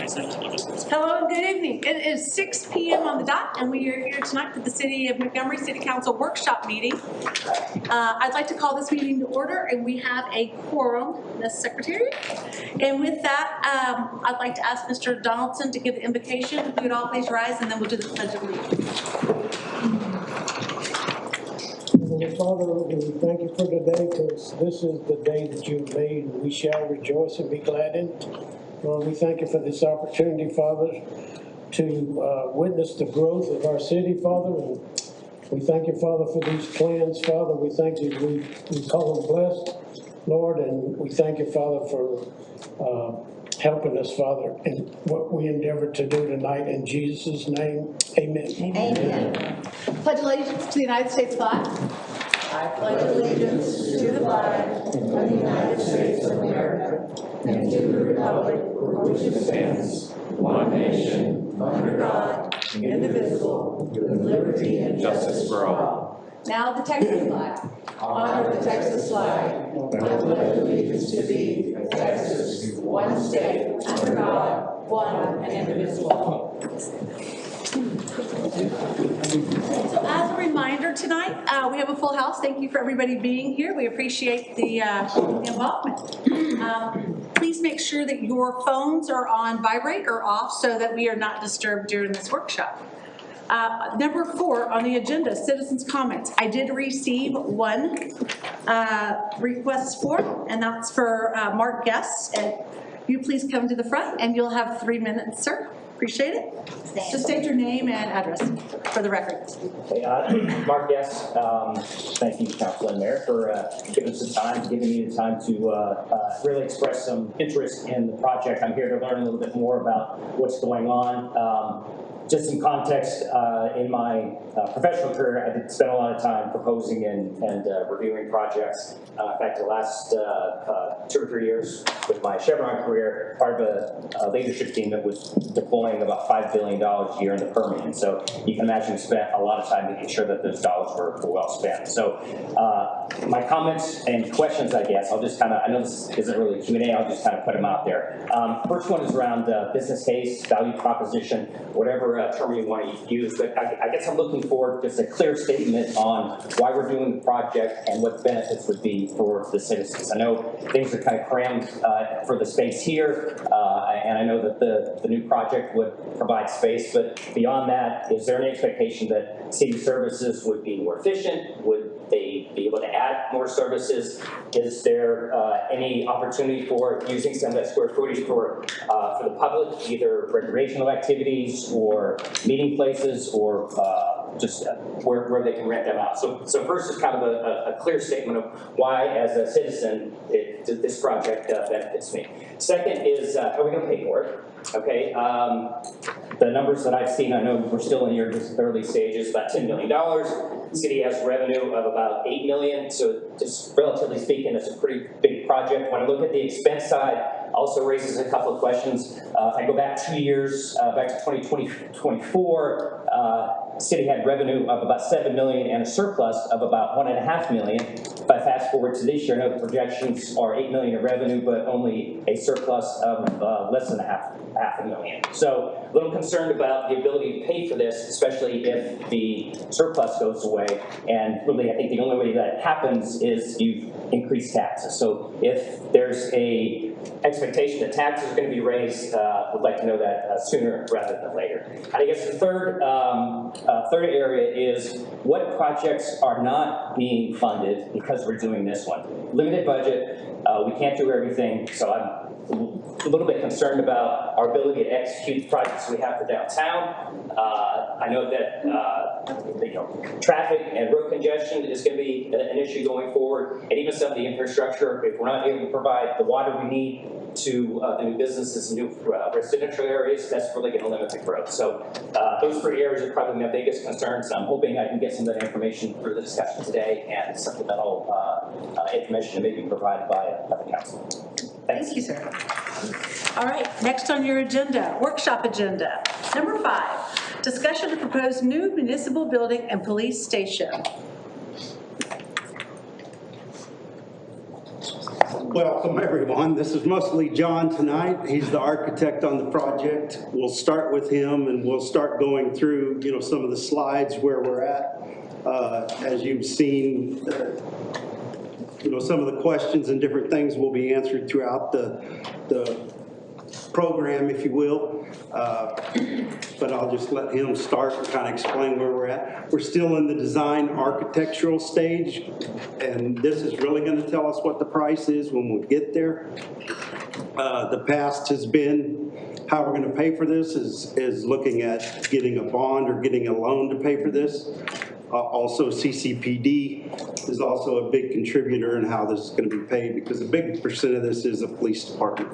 Hello and good evening. It is 6 p.m. on the dot, and we are here tonight for the City of Montgomery City Council workshop meeting. I'd like to call this meeting to order, and we have a quorum, Ms. Secretary. And with that, I'd like to ask Mr. Donaldson to give the invocation. If you would all please rise, and then we'll do the pledge of allegiance. Heavenly Father, we thank you for today, because this is the day that you've made, and we shall rejoice and be glad in it. Lord, we thank you for this opportunity, Father, to witness the growth of our city, Father. And we thank you, Father, for these plans, Father. We thank you, we call them blessed, Lord, and we thank you, Father, for helping us, Father, in what we endeavor to do tonight. In Jesus' name, amen. Amen. Pledge allegiance to the United States flag. I pledge allegiance to the flag of the United States of America and to the republic for which it stands, one nation, under God, indivisible, with liberty and justice for all. Now the Texas flag. Honor the Texas flag. I pledge allegiance to thee, Texas, one state, under God, one and indivisible. So as a reminder tonight, we have a full house. Thank you for everybody being here. We appreciate the involvement. Please make sure that your phones are on vibrate or off so that we are not disturbed during this workshop. Number 4 on the agenda, citizens' comments. I did receive one request form, and that's for Mark Guest. And you please come to the front, and you'll have 3 minutes, sir. Appreciate it. Just state your name and address for the record. Hey, Mark Guest, thank you, Council and Mayor, for giving me the time to really express some interest in the project. I'm here to learn a little bit more about what's going on. Just some context, in my professional career, I did spend a lot of time proposing and reviewing projects. In fact, the last 2 or 3 years with my Chevron career, part of a leadership team that was deploying about $5 billion a year in the Permian. So you can imagine we spent a lot of time making sure that those dollars were well spent. So my comments and questions, I guess, I'll just kind of, I know this isn't really Q&A, I'll just kind of put them out there. First one is around business case, value proposition, whatever term you want to use, but I guess I'm looking for just a clear statement on why we're doing the project and what the benefits would be for the citizens. I know things are kind of crammed for the space here, and I know that the new project would provide space, but beyond that, is there an expectation that city services would be more efficient? Would they be able to add more services? Is there any opportunity for using some of that square footage for the public, either recreational activities or meeting places, or just where they can rent them out? So first is kind of a clear statement of why, as a citizen, this project benefits me. Second is, how are we going to pay for it? Okay, the numbers that I've seen, I know we're still in your early stages, about $10 million. The city has revenue of about $8 million, so just relatively speaking, it's a pretty big project. When I look at the expense side, also raises a couple of questions. If I go back 2 years, back to 2024, city had revenue of about $7 million and a surplus of about $1.5 million. If I fast forward to this year, I know the projections are $8 million of revenue, but only a surplus of less than half a million. So a little concerned about the ability to pay for this, especially if the surplus goes away. And really, I think the only way that happens is you increase taxes. So if there's a expectation that taxes are going to be raised, would like to know that sooner rather than later. And I guess the third area is what projects are not being funded because we're doing this one. Limited budget, we can't do everything, so I'm a little bit concerned about our ability to execute the projects we have for downtown. I know that traffic and road congestion is going to be an issue going forward, and even some of the infrastructure. If we're not able to provide the water we need to the new businesses and new residential areas, that's really going to limit the growth. So those 3 areas are probably my biggest concerns. I'm hoping I can get some of that information through the discussion today and supplemental information that may be provided by the council. Thank you, sir. All right, next on your agenda, workshop agenda. Number 5, discussion of proposed new municipal building and police station. Welcome, everyone. This is mostly John tonight. He's the architect on the project. We'll start with him, and we'll start going through, some of the slides where we're at. As you've seen, some of the questions and different things will be answered throughout the program, if you will. But I'll just let him start and kind of explain where we're at. We're still in the design architectural stage, and this is really going to tell us what the price is when we get there. The past has been how we're going to pay for this is looking at getting a bond or getting a loan to pay for this. Also, CCPD is also a big contributor in how this is going to be paid, because a big percent of this is the police department.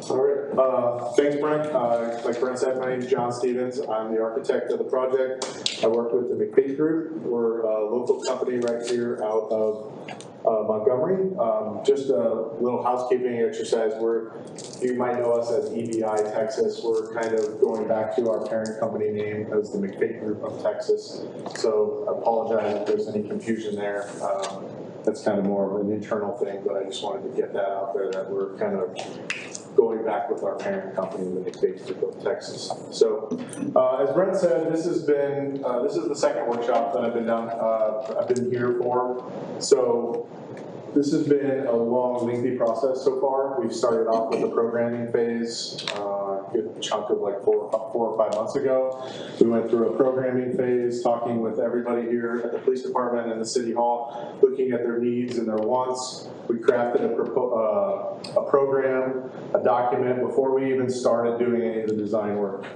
All right, thanks, Brent. Like Brent said, my name is John Stevens. I'm the architect of the project. I work with the McPhee Group. We're a local company right here out of Montgomery. Just a little housekeeping exercise. You might know us as EBI Texas. We're kind of going back to our parent company name as the McPhee Group of Texas. So I apologize if there's any confusion there. That's kind of more of an internal thing, but I just wanted to get that out there, that we're kind of going back with our parent company, the McPhee Group of Texas. So, as Brent said, this is the second workshop that I've been here for. So, this has been a long, lengthy process so far. We've started off with the programming phase, a good chunk of like 4 or 5 months ago. We went through a programming phase, talking with everybody here at the police department and the city hall, looking at their needs and their wants. We crafted a program, a document before we even started doing any of the design work.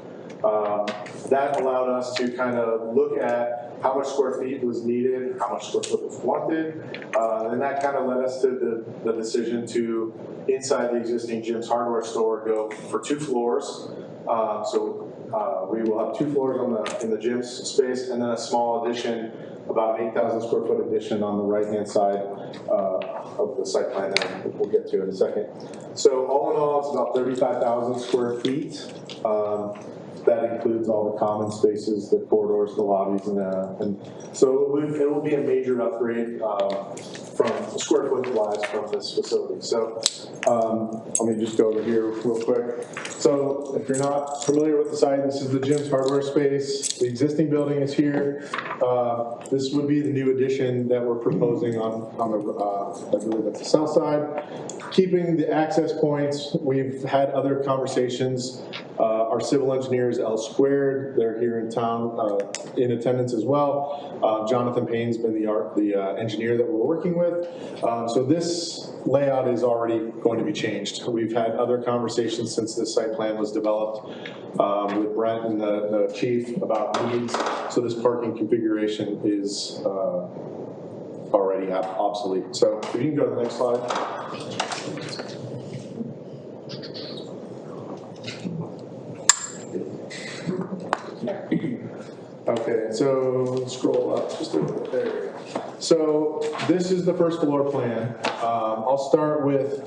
That allowed us to kind of look at how much square feet was needed, how much square foot was wanted, and that kind of led us to the decision to, inside the existing Jim's hardware store, go for 2 floors. We will have 2 floors in the Jim's space, and then a small addition, about an 8,000 square foot addition on the right-hand side of the site plan that we'll get to in a second. So all in all, it's about 35,000 square feet. That includes all the common spaces, the corridors, the lobbies, and so it will be a major upgrade from square foot wise from this facility. So let me just go over here real quick. So if you're not familiar with the site, this is the Jim's hardware space. The existing building is here. This would be the new addition that we're proposing on the, I believe that's the south side. Keeping the access points, we've had other conversations. Our civil engineers, L Squared, they're here in town in attendance as well. Jonathan Payne's been the engineer that we're working with. So this layout is already going to be changed. We've had other conversations since this site plan was developed with Brent and the chief about needs. So this parking configuration is already obsolete. So if you can go to the next slide. Okay, so scroll up just a little bit. There we go. So this is the first floor plan. I'll start with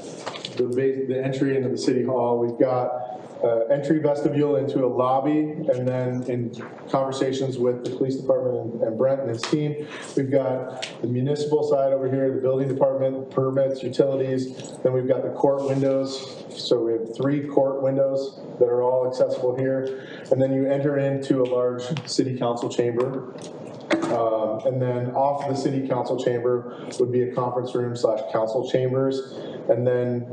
the entry into the city hall. We've got entry vestibule into a lobby, and then in conversations with the police department and Brent and his team, we've got the municipal side over here, the building department, permits, utilities, then we've got the court windows. So we have 3 court windows that are all accessible here, and then you enter into a large city council chamber. And then off the city council chamber would be a conference room / council chambers, and then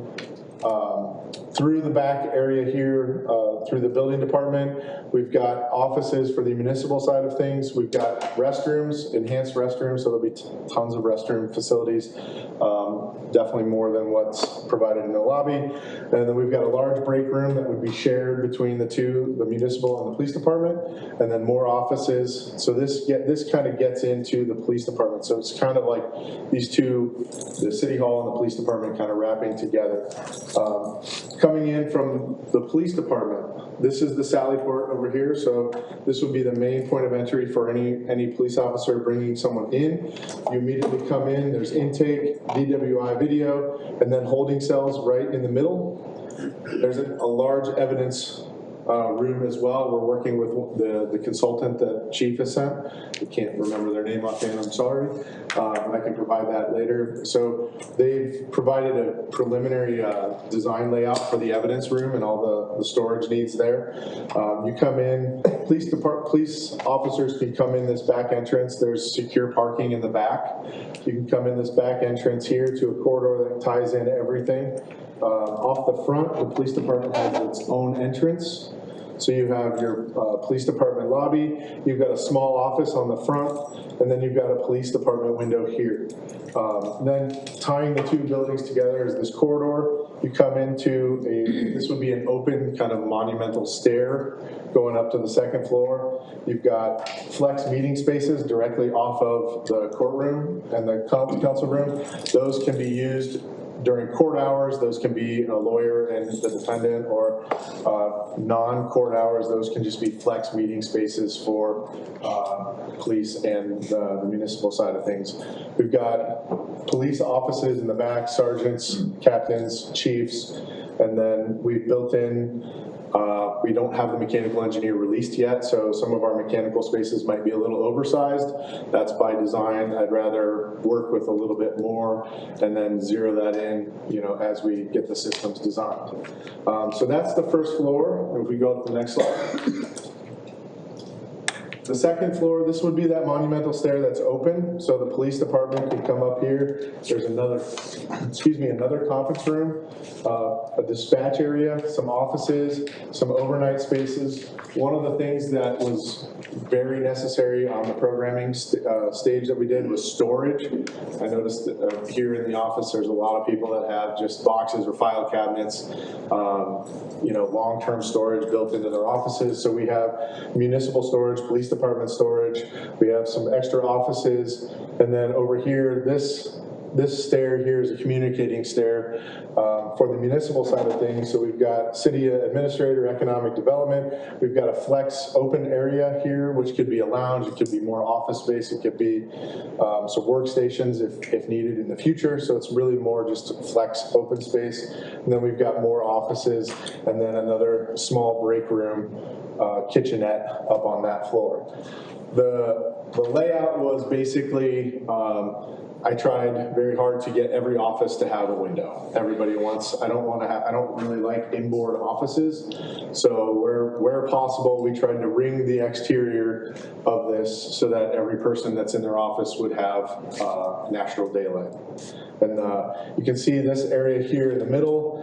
through the back area here, through the building department, we've got offices for the municipal side of things. We've got restrooms, enhanced restrooms, so there'll be tons of restroom facilities, definitely more than what's provided in the lobby. And then we've got a large break room that would be shared between the two, the municipal and the police department, and then more offices. So this kind of gets into the police department. So it's kind of like these two, the city hall and the police department, kind of wrapping together. Coming in from the police department, this is the Sally Port over here. So this would be the main point of entry for any police officer bringing someone in. You immediately come in, there's intake, DWI video, and then holding cells right in the middle. There's a large evidence room as well. We're working with the consultant that Chief has sent. I can't remember their name offhand, I'm sorry. But I can provide that later. So they've provided a preliminary design layout for the evidence room and all the storage needs there. You come in, police officers can come in this back entrance. There's secure parking in the back. You can come in this back entrance here to a corridor that ties in everything. Off the front, the police department has its own entrance. So you have your police department lobby, you've got a small office on the front, and then you've got a police department window here. Then tying the two buildings together is this corridor. You come into this would be an open kind of monumental stair going up to the second floor. You've got flex meeting spaces directly off of the courtroom and the council room. Those can be used during court hours. Those can be a lawyer and the defendant, or non-court hours. Those can just be flex meeting spaces for police and the municipal side of things. We've got police offices in the back, sergeants, captains, chiefs, and then we've built in we don't have the mechanical engineer released yet, so some of our mechanical spaces might be a little oversized. That's by design. I'd rather work with a little bit more and then zero that in, as we get the systems designed. So that's the first floor. If we go up to the next slide. The second floor, this would be that monumental stair that's open, so the police department can come up here. There's another conference room, a dispatch area, some offices, some overnight spaces. One of the things that was very necessary on the programming stage that we did was storage. I noticed that here in the office, there's a lot of people that have just boxes or file cabinets, long-term storage built into their offices. So we have municipal storage, police department storage. We have some extra offices, and then over here, this stair here is a communicating stair for the municipal side of things. So we've got city administrator, economic development. We've got a flex open area here, which could be a lounge. It could be more office space. It could be some workstations if needed in the future. So it's really more just flex open space. And then we've got more offices, and then another small break room, kitchenette up on that floor. The layout was basically, I tried very hard to get every office to have a window. Everybody wants, I don't really like inboard offices. So where possible, we tried to ring the exterior of this so that every person that's in their office would have natural daylight. And you can see this area here in the middle,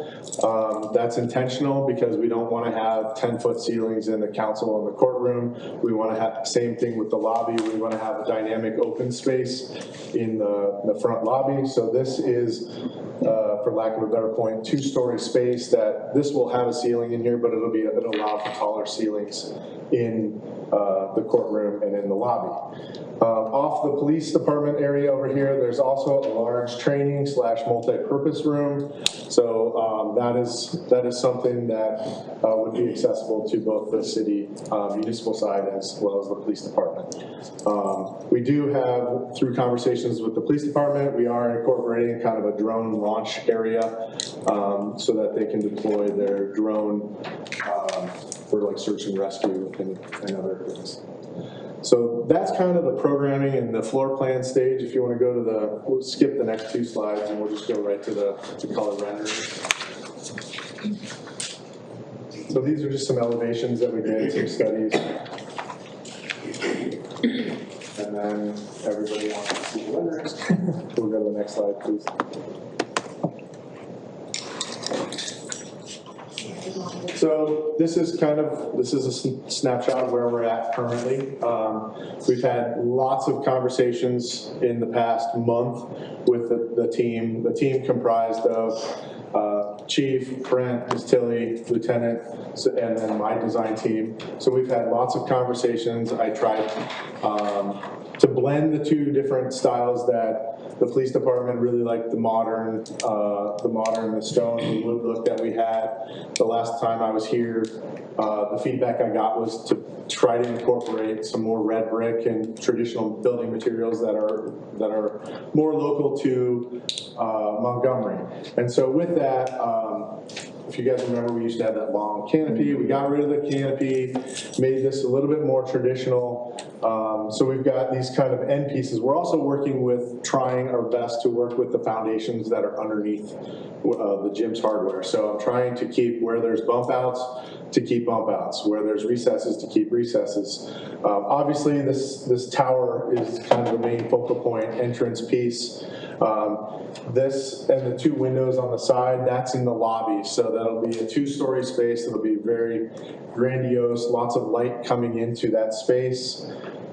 that's intentional because we don't want to have 10-foot ceilings in the council and the courtroom. We want to have the same thing with the lobby. We want to have a dynamic open space in the front lobby. So this is, for lack of a better point, two-story space that this will have a ceiling in here, but it'll allow for taller ceilings in the courtroom and in the lobby. Off the police department area over here, there's also a large training / multi-purpose room. So that is something that would be accessible to both the city municipal side as well as the police department. We do have, through conversations with the police department, we are incorporating kind of a drone launch area so that they can deploy their drone for like search and rescue and other things. So that's kind of the programming and the floor plan stage. If you want to go to we'll skip the next two slides and we'll just go right to the color rendering. So these are just some elevations that we did, some studies. And then everybody wants to see the renderings. We'll go to the next slide, please. So this is a snapshot of where we're at currently. We've had lots of conversations in the past month with the team. The team comprised of Chief, Brent, Ms. Tilly, Lieutenant, and then my design team. So we've had lots of conversations. I tried to blend the two different styles that the police department really liked, the modern, the stone, the wood look that we had. The last time I was here, the feedback I got was to try to incorporate some more red brick and traditional building materials that are more local to Montgomery. And so with that, if you guys remember, we used to have that long canopy. We got rid of the canopy, made this a little bit more traditional. So we've got these kind of end pieces. We're also working with, trying our best to work with the foundations that are underneath the gym's hardware. So I'm trying to keep where there's bump outs, to keep bump outs, where there's recesses, to keep recesses. Obviously, this tower is kind of the main focal point entrance piece. This and the two windows on the side, that's in the lobby. So that'll be a two-story space. It'll be very grandiose, lots of light coming into that space.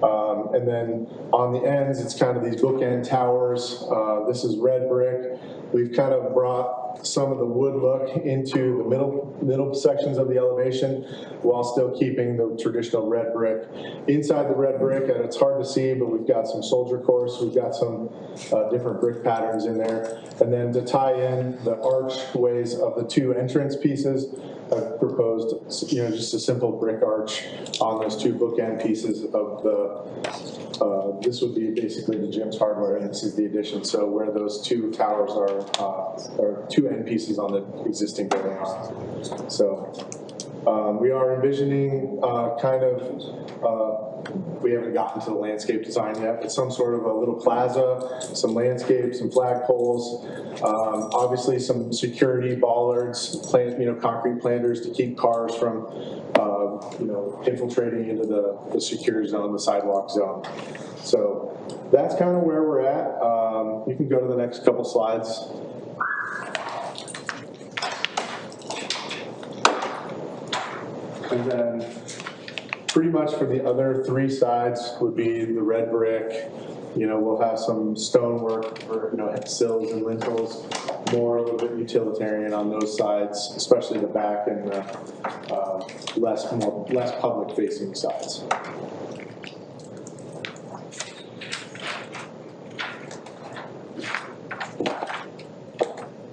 And then on the ends, it's kind of these bookend towers. This is red brick. We've kind of brought some of the wood look into the middle sections of the elevation while still keeping the traditional red brick. Inside the red brick, and it's hard to see, but we've got some soldier course, we've got some different brick patterns in there. And then to tie in the archways of the two entrance pieces, I've proposed, just a simple brick arch on those two bookend pieces of the, this would be basically the gym's hardware, and this is the addition. So where those two towers are two end pieces on the existing building are. So we are envisioning we haven't gotten to the landscape design yet, but some sort of a little plaza, some landscape, some flagpoles, obviously some security bollards, concrete planters to keep cars from, infiltrating into the secure zone, the sidewalk zone. So that's kind of where we're at. You can go to the next couple slides. And then pretty much for the other three sides would be the red brick. We'll have some stonework for, sills and lintels, more a little bit utilitarian on those sides, especially the back and the less public facing sides.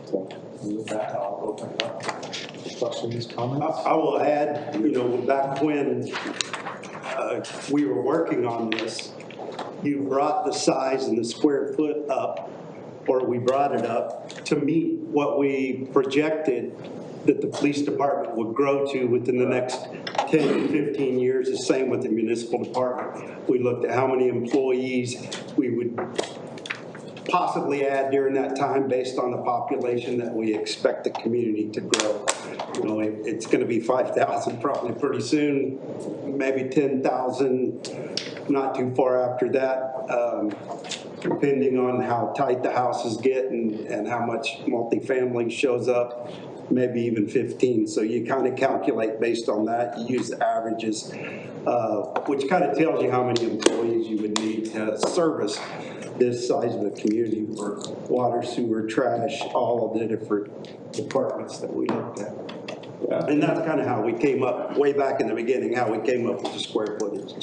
So with that, I'll open it up. Questions, comments? I will add, back when we were working on this, you brought the size and the square foot up, or we brought it up to meet what we projected that the police department would grow to within the next 10 to 15 years. The same with the municipal department. We looked at how many employees we would possibly add during that time based on the population that we expect the community to grow. It's going to be 5,000 probably pretty soon, maybe 10,000 not too far after that, depending on how tight the houses get and how much multifamily shows up, maybe even 15. So you kind of calculate based on that. You use the averages, which kind of tells you how many employees you would need to service this size of a community for water, sewer, trash, all of the different departments that we looked at. Yeah. And that's kind of how we came up, way back in the beginning, how we came up with the square footage.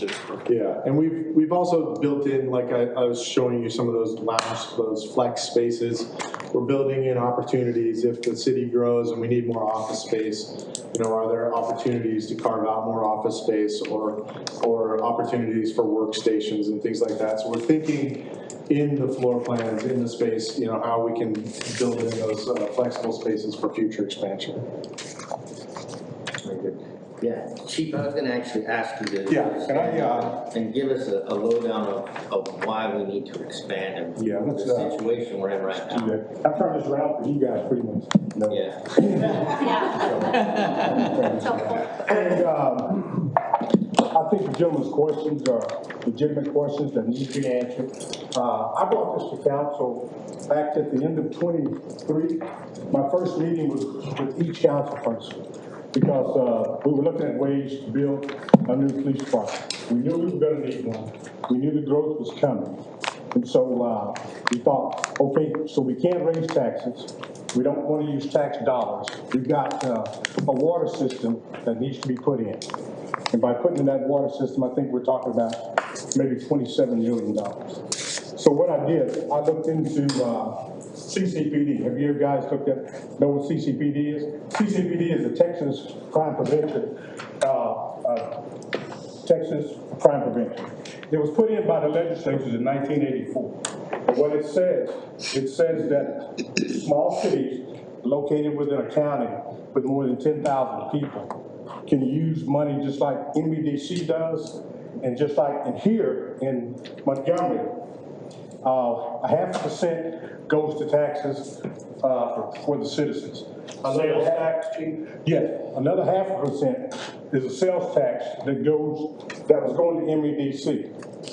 Yeah, and we've also built in, like I was showing you some of those lounge, those flex spaces. We're building in opportunities if the city grows and we need more office space. Are there opportunities to carve out more office space or opportunities for workstations and things like that? So we're thinking in the floor plans, in the space, how we can build in those flexible spaces for future expansion. Very good. Yeah, Chief, I was going to actually ask you to and give us a lowdown of why we need to expand and the situation we're in right now. I've turned this around for you guys pretty much. Yeah. That's helpful. And I think the gentleman's questions are legitimate questions that need to be answered. I brought this to council back at the end of 23. My first meeting was with each council person because we were looking at ways to build a new police department. We knew we were going to need one. We knew the growth was coming. And so we thought, okay, so we can't raise taxes. We don't want to use tax dollars. We've got a water system that needs to be put in. And by putting in that water system, I think we're talking about maybe $27 million. So what I did, I looked into CCPD. Have you guys know what CCPD is? CCPD is the Texas Crime Prevention. It was put in by the legislatures in 1984. And what it says that small cities located within a county with more than 10,000 people can use money just like MEDC does, and just like in here in Montgomery, 0.5% goes to taxes for the citizens. Sales tax, Chief? Yes, another 0.5% is a sales tax that was going to MEDC.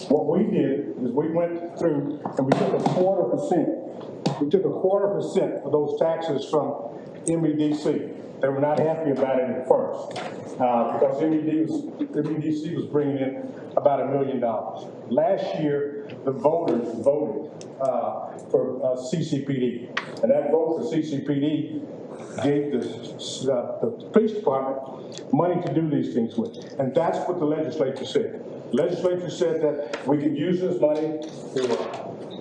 What we did is we went through and we took 0.25%. We took 0.25% of those taxes from MEDC. They were not happy about it at first because MEDC was bringing in about $1 million. Last year, the voters voted for CCPD, and that vote for CCPD gave the police department money to do these things with, and that's what the legislature said. The legislature said that we could use this money for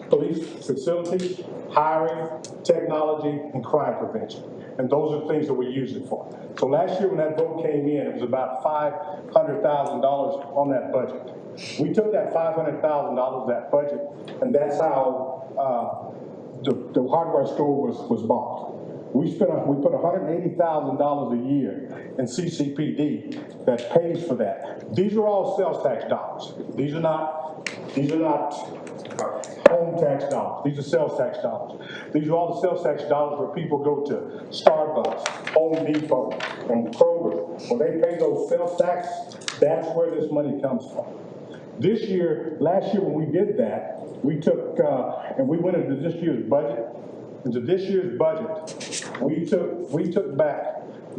police facilities, hiring, technology, and crime prevention. And those are the things that we use it for. So last year when that vote came in, it was about $500,000 on that budget. We took that $500,000 of that budget, and that's how the hardware store was bought. We put $180,000 a year in CCPD that pays for that. These are all sales tax dollars. These are not home tax dollars. These are sales tax dollars. These are all the sales tax dollars where people go to Starbucks, Home Depot, and Kroger. When they pay those sales tax, that's where this money comes from. Last year when we did that, we took, and we went into this year's budget. Into this year's budget, we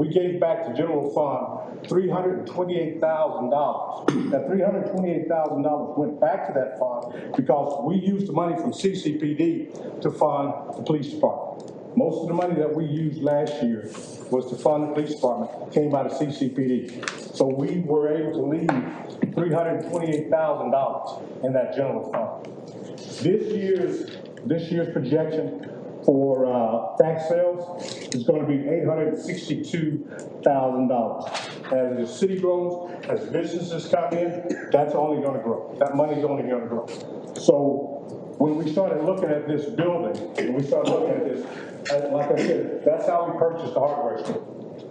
gave back to general fund $328,000. That $328,000 went back to that fund because we used the money from CCPD to fund the police department. Most of the money that we used last year was to fund the police department, came out of CCPD. So we were able to leave $328,000 in that general fund. This year's projection for tax sales is going to be $862,000. As the city grows, as businesses come in, that's only going to grow. That money's only going to grow. So when we started looking at this building, when we started looking at this, like I said, that's how we purchased the hardware store.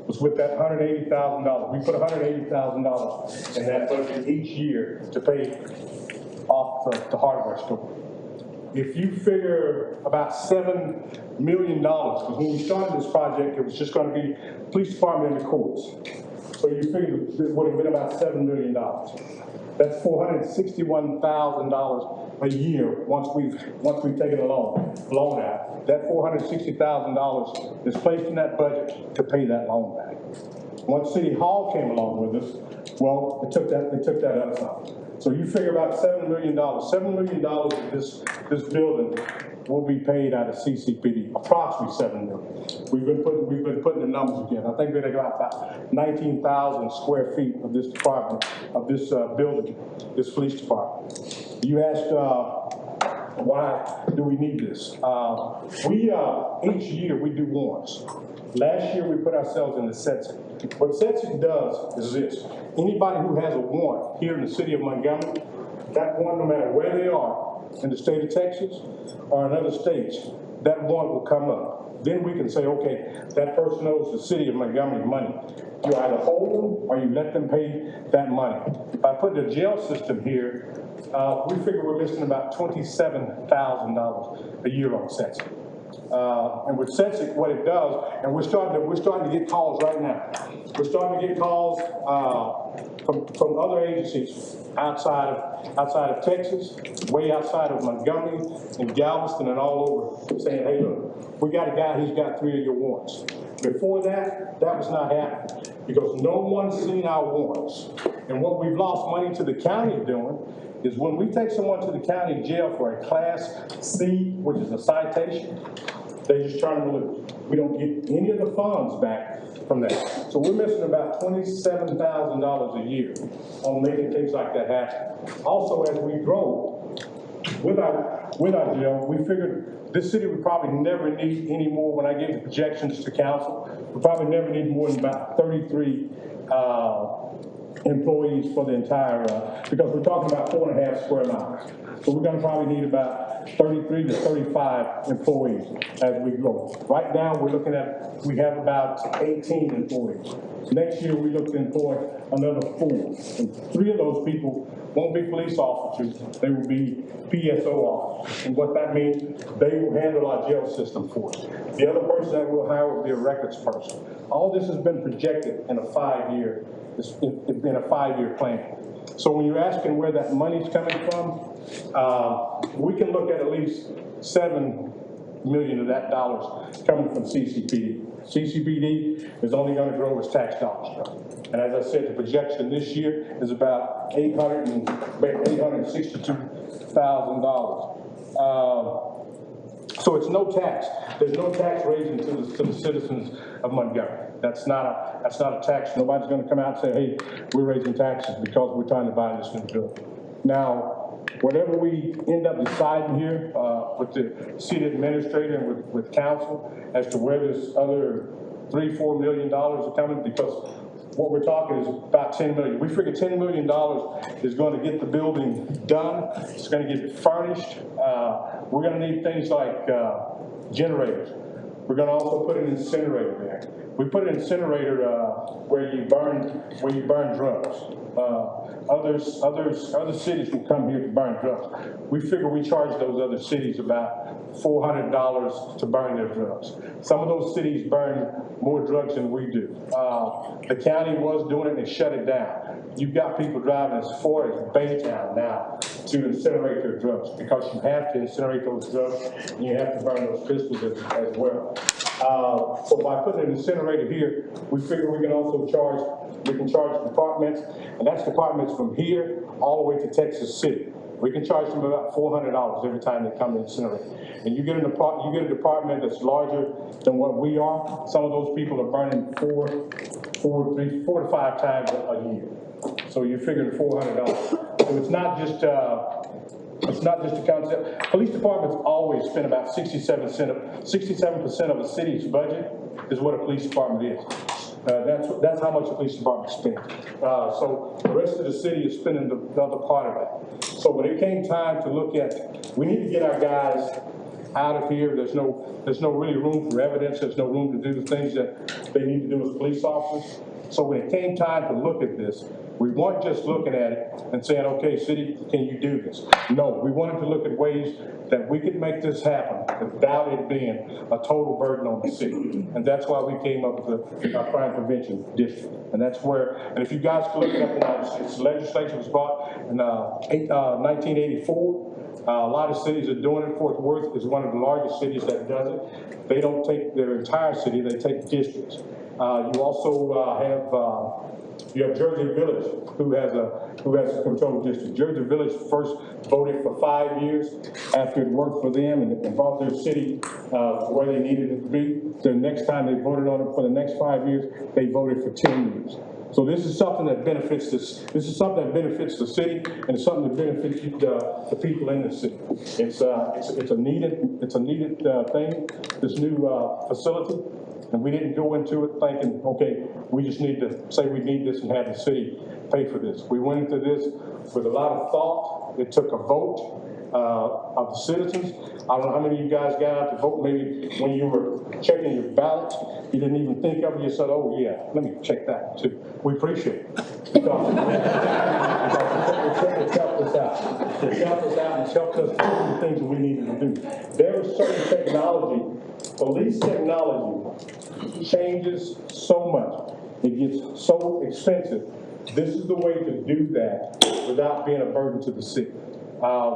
Was with that $180,000. We put $180,000 in that budget each year to pay off the hardware store. If you figure about $7 million, because when we started this project, it was just going to be police department and the courts. So you figure it would have been about $7 million. That's $461,000 a year once we've taken a loan out. That $460,000 is placed in that budget to pay that loan back. Once City Hall came along with us, well, they took that up some. So you figure about $7 million. $7 million of this building will be paid out of CCPD, approximately $7 million. We've been putting the numbers again. I think they got about 19,000 square feet of this department, of this building, this police department. You asked why do we need this? Each year we do warrants. Last year we put ourselves in the SETSIC. What SETSIC does is this. Anybody who has a warrant here in the city of Montgomery, that warrant, no matter where they are, in the state of Texas or in other states, that warrant will come up. Then we can say, okay, that person owes the city of Montgomery money. You either hold them or you let them pay that money. By putting the jail system here, we figure we're missing about $27,000 a year on SETSIC. And with SETSIC, what it does, and we're starting to get calls right now. We're starting to get calls from other agencies outside of Texas, way outside of Montgomery and Galveston and all over, saying, hey, look, we got a guy who's got 3 of your warrants. Before that was not happening because no one's seen our warrants. And what we've lost money to the county doing is when we take someone to the county jail for a Class C, which is a citation, they just turn them loose. We don't get any of the funds back from that. So we're missing about $27,000 a year on making things like that happen. Also, as we grow with our jail, we figured this city would probably never need any more. When I gave the projections to council, we probably never need more than about 33 employees for the entire, because we're talking about 4.5 square miles. So we're gonna probably need about 33 to 35 employees as we grow. Right now, we have about 18 employees. Next year, we look to employ another 4. And 3 of those people won't be police officers, they will be PSO officers. And what that means, they will handle our jail system for us. The other person that we'll hire will be a records person. All this has been projected in a 5-year, it's been a 5-year plan. So when you're asking where that money's coming from, we can look at least $7 million of that dollars coming from CCPD. CCPD is only going to grow as tax dollars grow. And as I said, the projection this year is about $862,000. So it's no tax. There's no tax raising to the citizens of Montgomery. That's not a tax. Nobody's going to come out and say, hey, we're raising taxes because we're trying to buy this new building. Now, whatever we end up deciding here with the city administrator and with council as to where this other $3-4 million are coming, because what we're talking is about $10 million. We figure $10 million is going to get the building done. It's going to get it furnished. We're going to need things like generators. We're going to also put an incinerator there. We put an incinerator where you burn drugs. Other cities will come here to burn drugs. We figure we charge those other cities about $400 to burn their drugs. Some of those cities burn more drugs than we do. The county was doing it and they shut it down. You've got people driving as far as Baytown now to incinerate their drugs because you have to incinerate those drugs and you have to burn those pistols as well. So by putting an incinerator here, we figure we can also charge departments, and that's departments from here all the way to Texas City. We can charge them about $400 every time they come to incinerate. And you get a department that's larger than what we are. Some of those people are burning 4 to 5 times a year. So you're figuring $400. So it's not just a concept. Police departments always spend about 67% of the city's budget is what a police department is. That's how much the police department spends. So the rest of the city is spending the other part of that. So when it came time to look at, we need to get our guys out of here. There's no really room for evidence. There's no room to do the things that they need to do as police officers. So when it came time to look at this, we weren't just looking at it and saying, okay, city, can you do this? No, we wanted to look at ways that we could make this happen without it being a total burden on the city. And that's why we came up with the crime prevention district. And that's where, and if you guys can look it up, its legislation was brought in 1984. A lot of cities are doing it. Fort Worth is one of the largest cities that does it. They don't take their entire city, they take districts. You also you have Jersey Village, who has a control district. Jersey Village first voted for 5 years after it worked for them and brought their city where they needed it to be. The next time they voted on it for the next 5 years, they voted for 10 years. So this is something that benefits this. This is something that benefits the city, and it's something that benefits the people in the city. It's a needed thing. This new facility. And we didn't go into it thinking, okay, we just need to say we need this and have the city pay for this. We went into this with a lot of thought. It took a vote of the citizens. I don't know how many of you guys got out to vote. Maybe when you were checking your ballots, you didn't even think of it. You said, oh yeah, let me check that too. We appreciate it. Because it's helped us out. It's helped us out and it's helped us do the things that we needed to do. There is certain technology, police technology changes so much. It gets so expensive. This is the way to do that without being a burden to the city.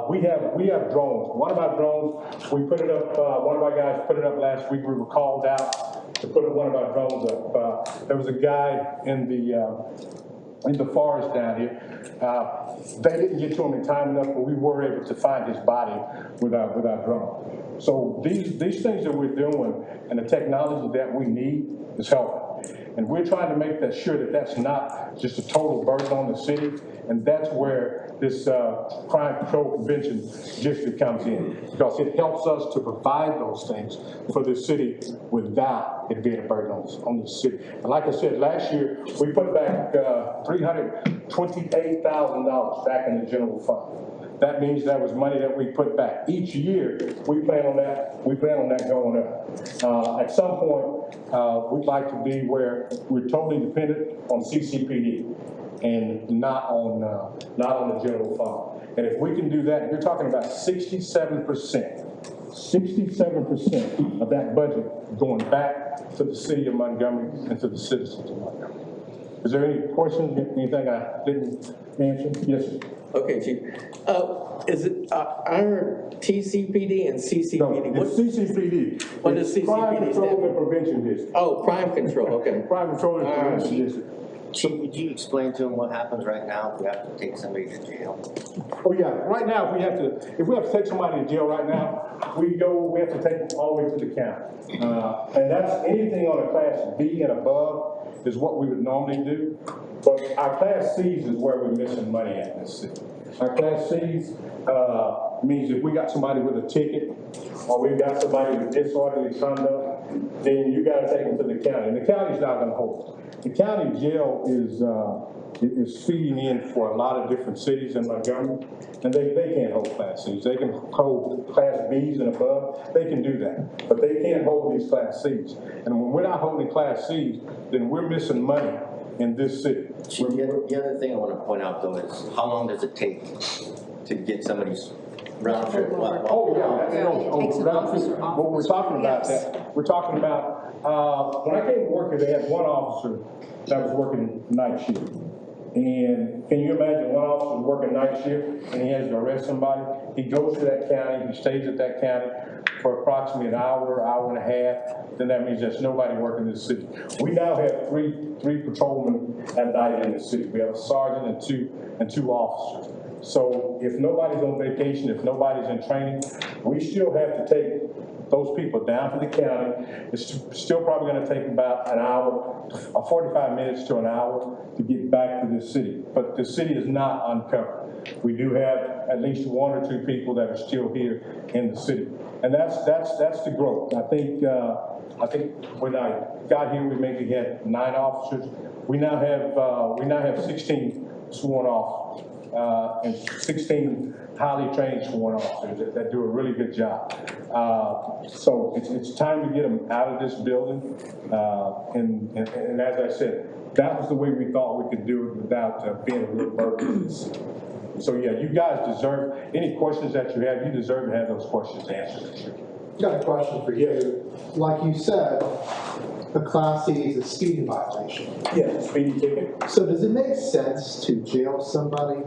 We have drones. One of our drones, we put it up, one of our guys put it up last week. We were called out to put one of our drones up. There was a guy in the forest down here. They didn't get to him in time enough, but we were able to find his body with our drone. So these things that we're doing and the technology that we need is helping. And we're trying to make that sure that that's not just a total burden on the city, and that's where this crime control prevention district comes in, because it helps us to provide those things for the city without it being a burden on the city. And like I said, last year we put back $328,000 back in the general fund. that means that was money that we put back. Each year, we plan on that going up. At some point, we'd like to be where we're totally dependent on CCPD and not on the general fund. And if we can do that, you're talking about 67% of that budget going back to the city of Montgomery and to the citizens of Montgomery. Is there any questions, anything I didn't answer? Yes, sir. Okay, Chief. Is it, I heard TCPD and CCPD. No, it's CCPD. What does CCPD Crime stand Control for? and Prevention District. Oh, crime control, okay. Crime Control and All right. Prevention District. Chief, would you explain to him what happens right now if we have to take somebody to jail? Oh, yeah, right now, if we have to take somebody to jail right now, we have to take them all the way to the county. And that's anything on a class B and above is what we would normally do. But our class C's is where we're missing money at in this city. Our class C's means if we got somebody with a ticket or we've got somebody with disorderly conduct, then you gotta take them to the county. And the county's not gonna hold them. The county jail is feeding in for a lot of different cities in Montgomery, and they can't hold class C's. They can hold class B's and above, they can do that, but they can't hold these class C's. And when we're not holding class C's, then we're missing money in this city. The other thing I want to point out though is how long does it take to get somebody's round trip? Oh, yeah, what we're talking about that. We're talking about, when I came to work here, they had one officer that was working night shift. And can you imagine one officer working night shift and he has to arrest somebody? He goes to that county, he stays at that county for approximately an hour, hour and a half. Then that means there's nobody working in the city. We now have three patrolmen at night in the city. We have a sergeant and two officers. So if nobody's on vacation, if nobody's in training, we still have to take those people down to the county. It's still probably gonna take about an hour, 45 minutes to an hour to get back to the city. But the city is not uncovered. We do have at least one or two people that are still here in the city. And that's the growth. I think when I got here, we maybe had 9 officers. We now have 16 sworn officers. And 16 highly trained sworn officers that do a really good job. So it's time to get them out of this building. And as I said, that was the way we thought we could do it without being a real burden. So yeah, you guys deserve, any questions that you have, you deserve to have those questions answered. Got a question for you. Like you said, a Class C is a speeding violation. Yeah, speeding ticket. So does it make sense to jail somebody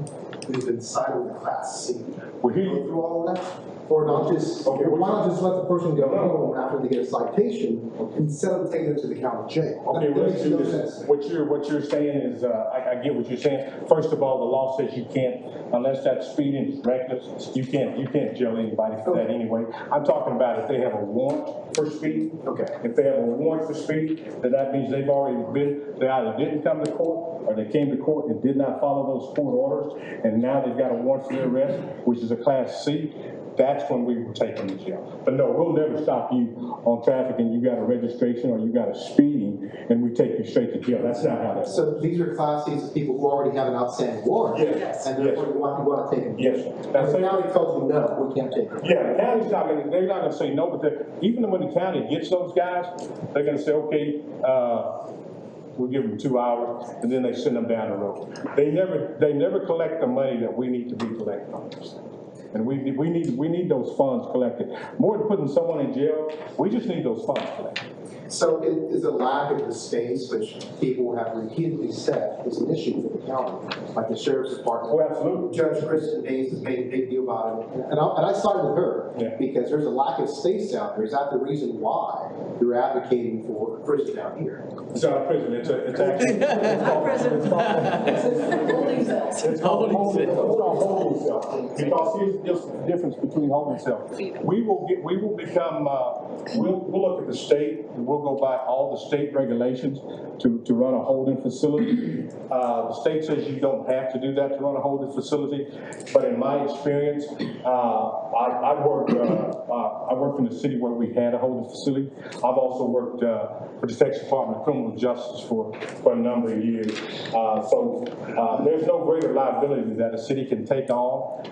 who's been cited with a Class C? Well, Go through all of that? Or not just, Okay, why not just let the person go home after they get a citation instead of taking them to the county jail? Okay, well, let's That do makes no this. sense. What you're saying is, I get what you're saying. First of all, the law says you can't, unless that speeding is reckless, you can't jail anybody for that anyway. I'm talking about if they have a warrant for speed. Okay. If they have a warrant for speed, then that means they've already they either didn't come to court or they came to court and did not follow those court orders, and now they've got a warrant for their arrest, which is a Class C. That's when we will take them to jail. But no, we'll never stop you on traffic and you got a registration or you got a speeding and we take you straight to jail. That's not how that works. So these are Class Cs of people who already have an outstanding warrant. Yes. And therefore you want to take them. Yes. And the county tells you, no, we can't take them. Yeah, the county's not gonna, they're not gonna say no, but even when the county gets those guys, they're gonna say, okay, we'll give them 2 hours, and then they send them down the road. They never collect the money that we need to be collecting on this. And we need those funds collected. More than putting someone in jail, we just need those funds collected. So it is a lack of the space, which people have repeatedly said is an issue for the county, like the sheriff's department. Oh, absolutely. Judge Kristen Hayes has made a big deal about it, and I sided with her, Yeah. because there's a lack of space out there. Is that the reason why you're advocating for a prison down here? It's not a prison, it's actually. Not prison. Holding cells. It's called holding cell. Because here's just the difference between holding cell. We will become, we'll look at the state, and we'll go by all the state regulations to run a holding facility. The state says you don't have to do that to run a holding facility, but in my experience, I worked in the city where we had a holding facility. I've also worked for the Texas Department of Criminal Justice for a number of years. So there's no greater liability that a city can take on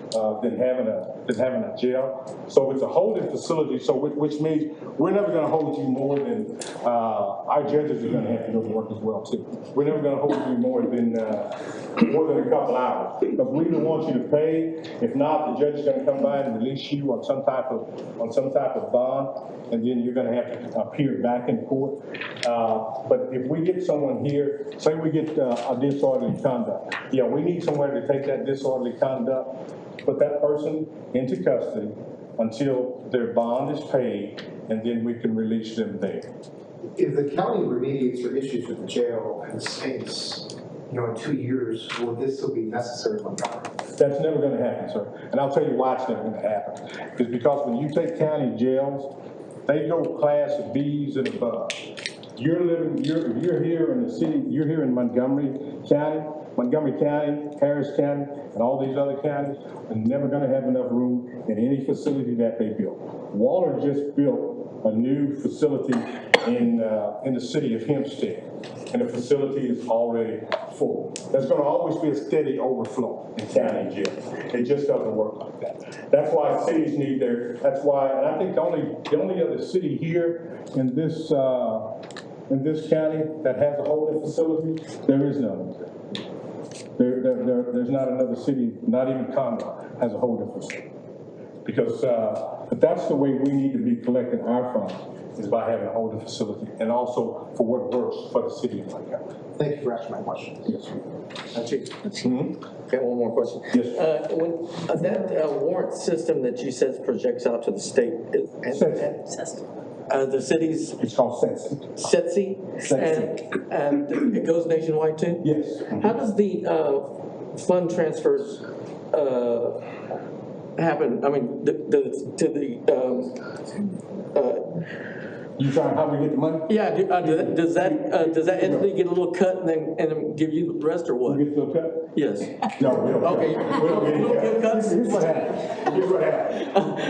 than having a jail. So it's a holding facility, so which means we're never going to hold you more than our judges are going to have to go to work as well too. We're never going to hold you more than a couple hours, because we don't want you to pay. If not, the judge is going to come by and release you on some type of bond, and then you're going to have to appear back in court. But if we get someone here, say we get a disorderly conduct, yeah, we need somewhere to take that disorderly conduct, put that person into custody until their bond is paid, and then we can release them there. If the county remediates your issues with the jail and the space, in 2 years, will this still be necessary for county? That's never going to happen, sir. And I'll tell you why it's never going to happen. It's because when you take county jails, they go class B's and above. You're here in the city, you're here in Montgomery County, Harris County, and all these other counties, are never going to have enough room in any facility that they built. Waller just built a new facility in the city of Hempstead, and the facility is already full. There's going to always be a steady overflow in county jail. It just doesn't work like that. That's why cities need that's why, and I think the only other city here in this county that has a holding facility, there is none. There's not another city, not even Conroe, has a holding facility. Because, but that's the way we need to be collecting our funds, is by having a holding facility, and also for what works for the city of Montgomery. Thank you for answering my question. Yes, sir. Chief. Okay, one more question. Yes. When that warrant system that you said projects out to the state, the cities. It's called SETSI. SETSI? And it goes nationwide too? Yes. How does the fund transfers happen? I mean, You trying how we get the money? yeah, does that entity get a little cut and then give you the rest, or what? We get a little cut? Yes. No, we don't. Okay. We don't get cuts? Here's what happened.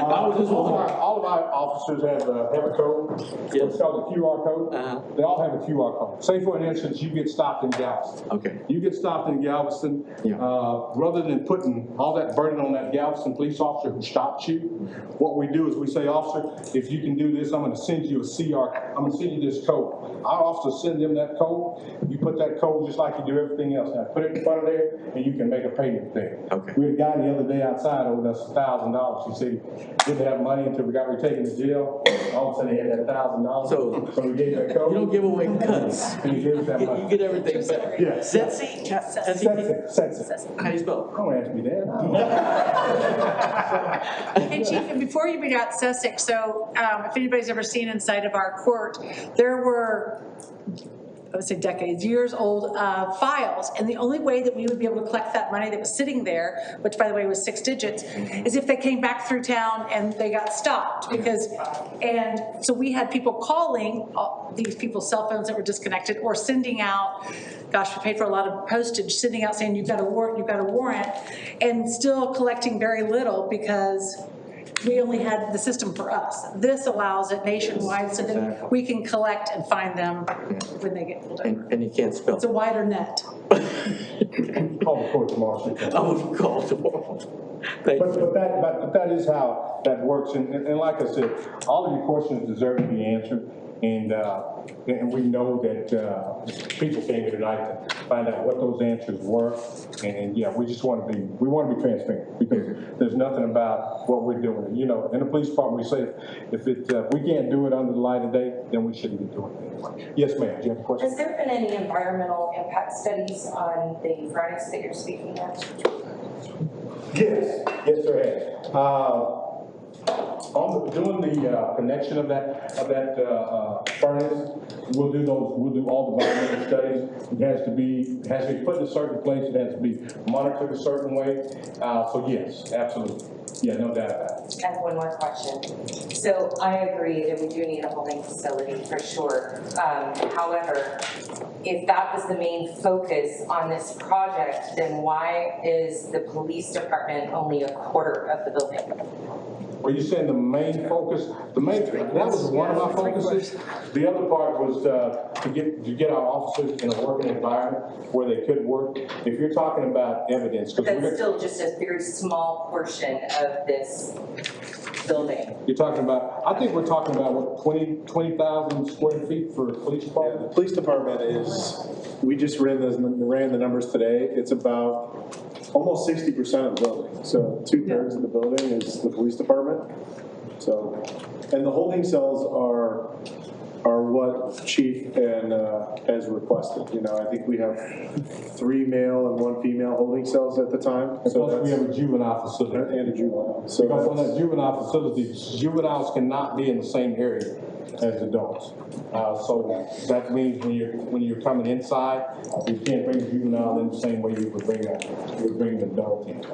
All of our officers have a code. Yes. It's called a QR code. They all have a QR code. Say for an instance, you get stopped in Galveston. Okay. You get stopped in Galveston. Yeah. Rather than putting all that burden on that Galveston police officer who stopped you, what we do is we say, officer, if you can do this, I'm going to send you I'm going to send you this code. Our officers send them that code. You put that code just like you do everything else. Now put it in front of there, and you can make a payment there. Okay. We had a guy the other day outside owed us $1,000. He said he didn't have money until we got taken to jail. All of a sudden he had that $1,000. So we gave that code. You don't give away cuts. And he gave us that money. You get everything back. Yeah. SETSI? SETSI. How do you spell it? Don't ask me that. Hey, Chief, and before you bring out Sussex, so if anybody's ever seen inside of our court, there were, I would say decades, years old files, and the only way that we would be able to collect that money that was sitting there, which by the way was 6 digits, is if they came back through town and they got stopped, and so we had people calling these people's cell phones that were disconnected, or sending out, gosh, we paid for a lot of postage, sending out saying you've got a warrant, and still collecting very little because we only had the system for us. This allows it nationwide so that we can collect and find them when they get pulled over. And you can't spell. It's a wider net. Call the court tomorrow. I will call tomorrow. Thank you. But that is how that works. And like I said, all of your questions deserve to be answered. And we know that people came here tonight to find out what those answers were. And yeah, we want to be transparent, because there's nothing about what we're doing. You know, in the police department, we say if we can't do it under the light of day, then we shouldn't be doing it anyway. Yes, ma'am. Do you have a question? Has there been any environmental impact studies on the furnace that you're speaking of? Yes, there has. Doing the connection of that furnace, we'll do all the environmental studies. It has to be put in a certain place. It has to be monitored a certain way. So yes, absolutely. Yeah, no doubt about it. I have one more question. So I agree that we do need a holding facility for sure. However, if that was the main focus on this project, then why is the police department only a quarter of the building? Are you saying the main focus, that was one of my focuses. The other part was to get our officers in a working environment where they could work. If you're talking about evidence. But that's still just a very small portion of this building. You're talking about, I think we're talking about what, 20,000 square feet for the police department? The police department is, we just ran the numbers today. It's about almost 60% of the building. So 2/3 of the building is the police department. So, and the holding cells are what chief and has requested. You know, I think we have 3 male and 1 female holding cells at the time. And plus we have a juvenile facility. And a juvenile. So because on that juvenile facility, juveniles cannot be in the same area as adults. So that means when you're coming inside, you can't bring a juvenile in the same way you would bring an adult in.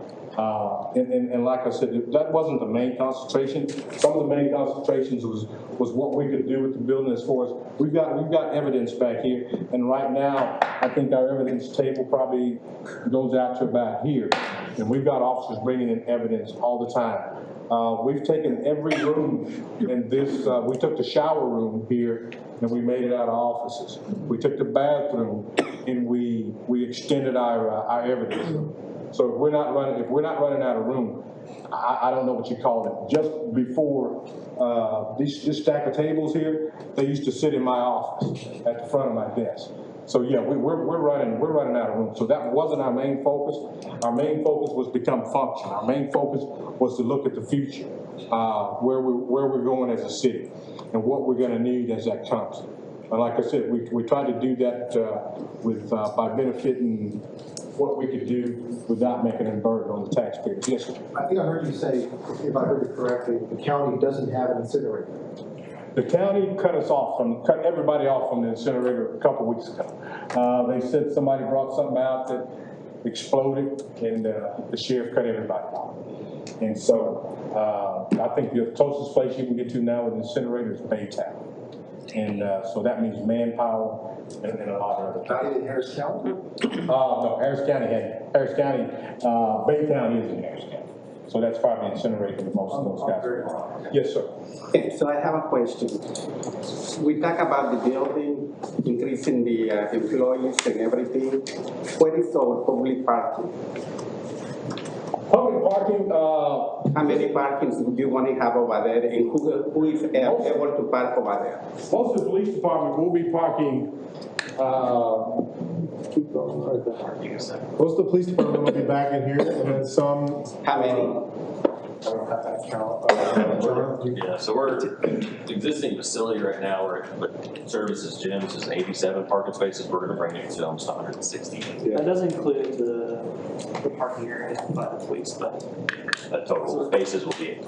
And like I said, that wasn't the main concentration. Some of the main concentrations was what we could do with the building as far as we've got evidence back here, and right now I think our evidence table probably goes out to about here, and we've got officers bringing in evidence all the time. We've taken every room in this, we took the shower room here and we made it out of offices. We took the bathroom and we extended our evidence room. So if we're not running out of room, I don't know what you call it. Just before this stack of tables here, they used to sit in my office at the front of my desk. So yeah, we're running out of room. So that wasn't our main focus. Our main focus was to become functional. Our main focus was to look at the future, where we're going as a city, and what we're going to need as that comes. And like I said, we tried to do that by benefiting what we could do without making a burden on the taxpayers. Yes, sir. I think I heard you say, if I heard it correctly, the county doesn't have an incinerator. The county cut everybody off from the incinerator a couple weeks ago. They said somebody brought something out that exploded, and the sheriff cut everybody off. And so I think the closest place you can get to now with an incinerator is Baytown. And so that means manpower and a lot of other things. Not in Harris County? No, Harris County, Baytown is in Harris County. So that's probably incinerated with most of those guys. Yes, sir. Okay, so I have a question. We talk about the building, increasing the employees and everything. What is our public parking? Public parking, how many parkings do you want to have over there, and who is able to park over there? most of the police department will be parking, most of the police department will be back in here, and then some. How many? I don't have that count. Yeah, so we're existing facility right now, but services gyms is 87 parking spaces. We're gonna bring it to almost 160. That does include the parking area by the police, but That total spaces will be,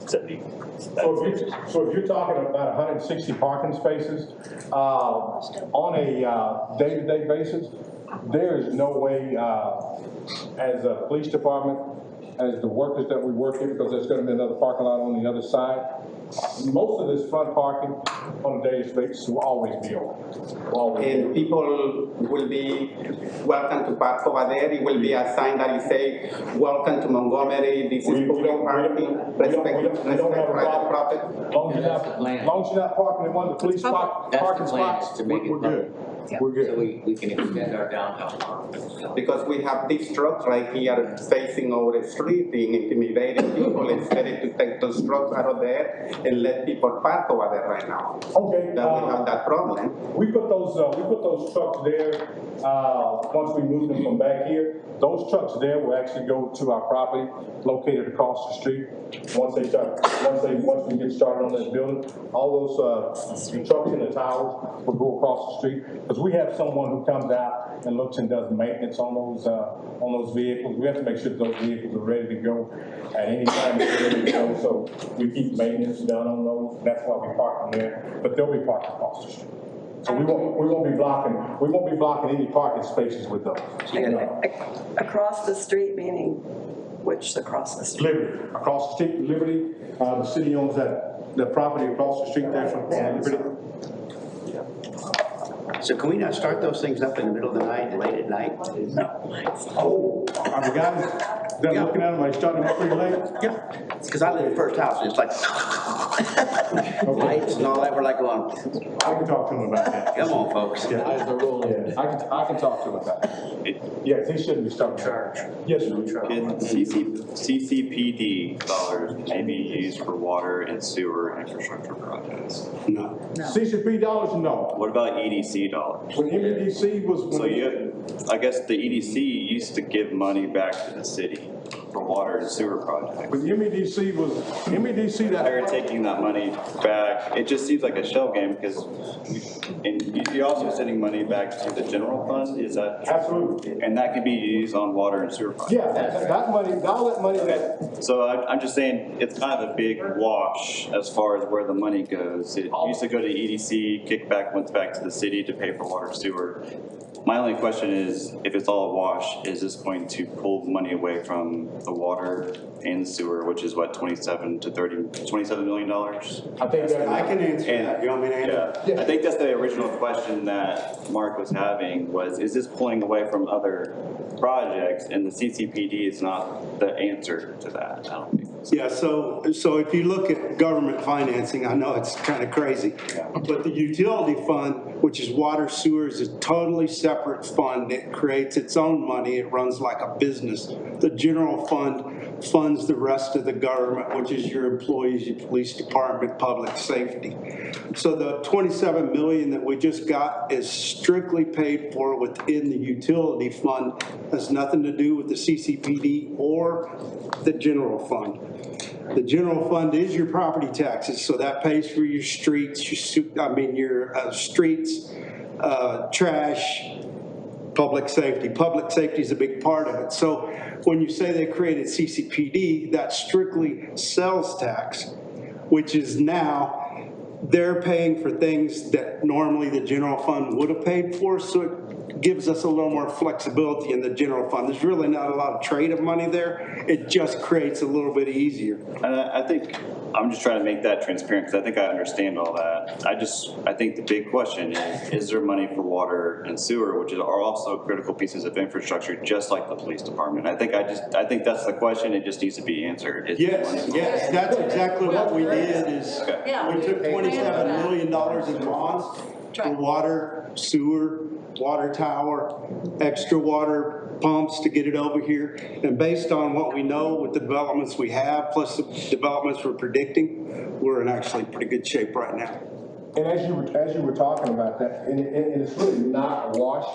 70. so if you're talking about 160 parking spaces, on a day-to-day basis, there is no way, as a police department, as the workers that we work here, because there's going to be another parking lot on the other side. Most of this front parking on a daily basis will always be open. And people will be welcome to park over there. It will be a sign that you say, welcome to Montgomery, this is public parking, respect private property. As long as you're not parking in one of the police parking spots, we're good. We're good. So we can extend our downtown park. Because we have these trucks right here facing our street, being intimidating people. It's better to take those trucks out of there and let people park over there right now. Okay. That we have that problem. We put those trucks there, once we move them from back here. Those trucks there will actually go to our property located across the street. Once we get started on this building, all those trucks and the towers will go across the street. Because we have someone who comes out and looks and does maintenance on those vehicles. We have to make sure that those vehicles are ready to go at any time they're ready to go. So we keep maintenance done on those. That's why we park them there. But they'll be parked across the street. So we won't be blocking any parking spaces with those. Across the street, meaning which across the street? Liberty, across the street, Liberty. The city owns the property across the street there from Liberty. So can we not start those things up in the middle of the night, late at night? No. Oh, I forgot. They're looking at them, like starting to pretty late? Yeah, because I live in the first house, and it's like lights and all that, we're like going, I can talk to him about that. come on, folks. Yeah. I can talk to him about that. Yes, he shouldn't be starting charge. Yes, sir. Can CCPD dollars maybe used for water and sewer infrastructure projects? No. CCP dollars, no. What about EDC dollars? When MEDC was. So I guess the EDC used to give money back to the city for water and sewer projects. But MEDC that. They're taking that money back. It just seems like a shell game because, and you're also sending money back to the general fund, is that? Absolutely. And that can be used on water and sewer projects. Yeah, that money, all that money. Okay. So I'm just saying, it's kind of a big wash as far as where the money goes. It used to go to EDC, kickback went back to the city to pay for water and sewer. My only question is, if it's all a wash, is this going to pull money away from the water and the sewer, which is what, $27 million? I think that I can answer that. You want me to answer? Yeah. I think that's the original question that Mark was having was, is this pulling away from other projects? And the CCPD is not the answer to that, I don't think. Yeah, so if you look at government financing, I know it's kind of crazy, but the utility fund, which is water sewer, is a totally separate fund. It creates its own money. It runs like a business. The general fund funds the rest of the government, which is your employees, your police department, public safety. So the $27 million that we just got is strictly paid for within the utility fund. Has nothing to do with the CCPD or the general fund. The general fund is your property taxes, so that pays for your streets, your streets, trash, public safety. Public safety is a big part of it. So when you say they created CCPD, that's strictly sales tax, which is now they're paying for things that normally the general fund would have paid for. So it gives us a little more flexibility in the general fund. There's really not a lot of trade of money there. It just creates a little bit easier. And I think I'm just trying to make that transparent because I think I understand all that. I think the big question is there money for water and sewer, which are also critical pieces of infrastructure, just like the police department? I think that's the question. It just needs to be answered. Yes, that's exactly what we did. Is we took $27 million in bonds for water, sewer, water tower, extra water pumps to get it over here. And based on what we know with the developments we have, plus the developments we're predicting, we're in actually pretty good shape right now. And as you were talking about that, and it's really not a wash,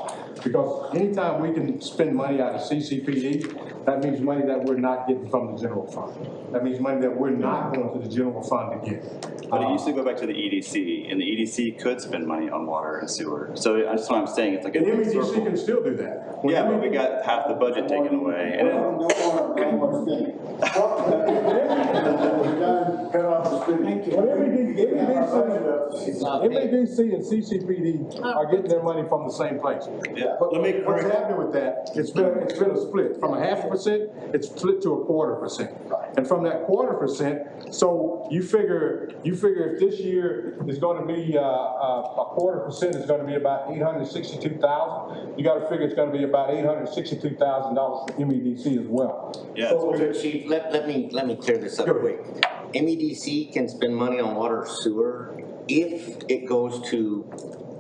because anytime we can spend money out of CCPD, that means money that we're not getting from the general fund. That means money that we're not going to the general fund to get. But it used to go back to the EDC, and the EDC could spend money on water and sewer. So that's what I'm saying. It's like and MEDC can still do that. Yeah, but we got half the budget taken away. And MEDC and CCPD are getting their money from the same place. Yeah. But what's happening with that, it's been a split. From a 0.5%, it's split to a 0.25%. And from that 0.25%, so you figure if this year is going to be a 0.25% is going to be about $862,000. You got to figure it's going to be about $862,000 for MEDC as well. Yeah. So Chief, let me clear this up quick. MEDC can spend money on water sewer if it goes to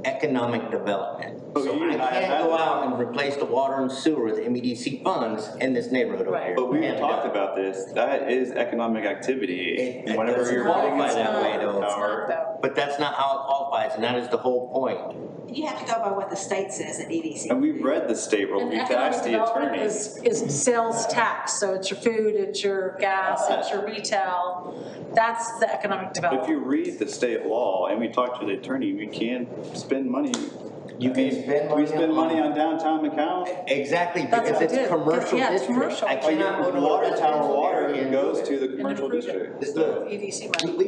economic development. So I can't go out and replace the water and sewer with MEDC funds in this neighborhood over here. But we talked about this. That is economic activity. Whenever you're qualified that way, though. But that's not how it qualifies, and that is the whole point. You have to go by what the state says at EDC. And we've read the state rule. We've asked the attorney. Is sales tax, so it's your food, it's your gas, it's your retail. That's the economic development. If you read the state law and we talk to the attorney, we can spend money. You can spend money. We spend money on downtown McCown. Exactly, because it's commercial district. Commercial. I cannot go to water tower water and goes to the commercial district. We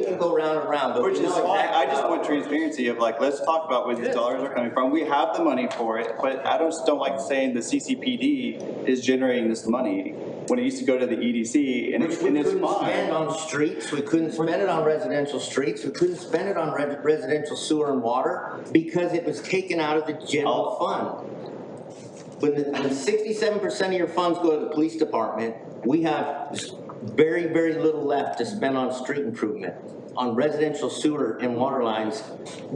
can go round and round, but which is fine. I just want transparency of like, let's talk about where the dollars are coming from. We have the money for it, but I don't like saying the CCPD is generating this money when it used to go to the EDC, and it's fine. We couldn't spend on streets, we couldn't spend it on residential streets, we couldn't spend it on residential sewer and water because it was taken out of the general fund. when 67% of your funds go to the police department, we have very, very little left to spend on street improvement, on residential sewer and water lines,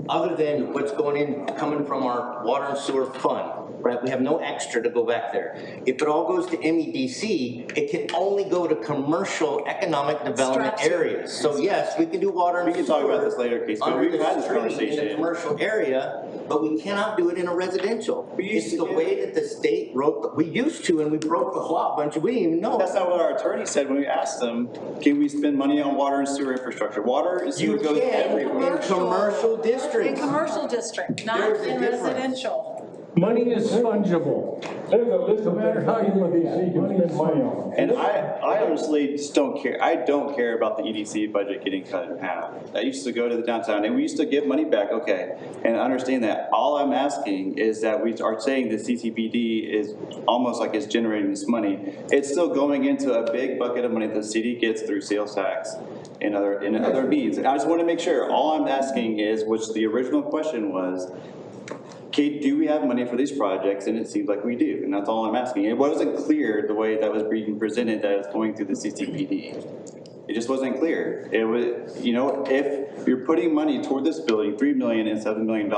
other than what's coming from our water and sewer fund, right? We have no extra to go back there. If it all goes to MEDC, it can only go to commercial economic development areas. So yes, we can do water and sewer. We can talk about this later, Casey, but we've had this conversation. In a commercial area, but we cannot do it in a residential. It's the way that the state wrote, we used to, and we broke the law a bunch of, we didn't even know. That's not what our attorney said when we asked them, can we spend money on water and sewer infrastructure? Water and sewer goes everywhere. In commercial districts. In commercial district, not in residential. Money is fungible. There's a list of matter how you EDC can spend money on. And I honestly just don't care. I don't care about the EDC budget getting cut in half. I used to go to the downtown and we used to give money back, okay, and I understand that. All I'm asking is that we are saying the CCPD is almost like it's generating this money. It's still going into a big bucket of money that the city gets through sales tax and other means. And I just want to make sure, all I'm asking is, which the original question was, Kate, do we have money for these projects? And it seems like we do, and that's all I'm asking. It wasn't clear the way that was being presented that it's going through the CCPD. It just wasn't clear. It was, you know, if you're putting money toward this building, $3 million and $7 million,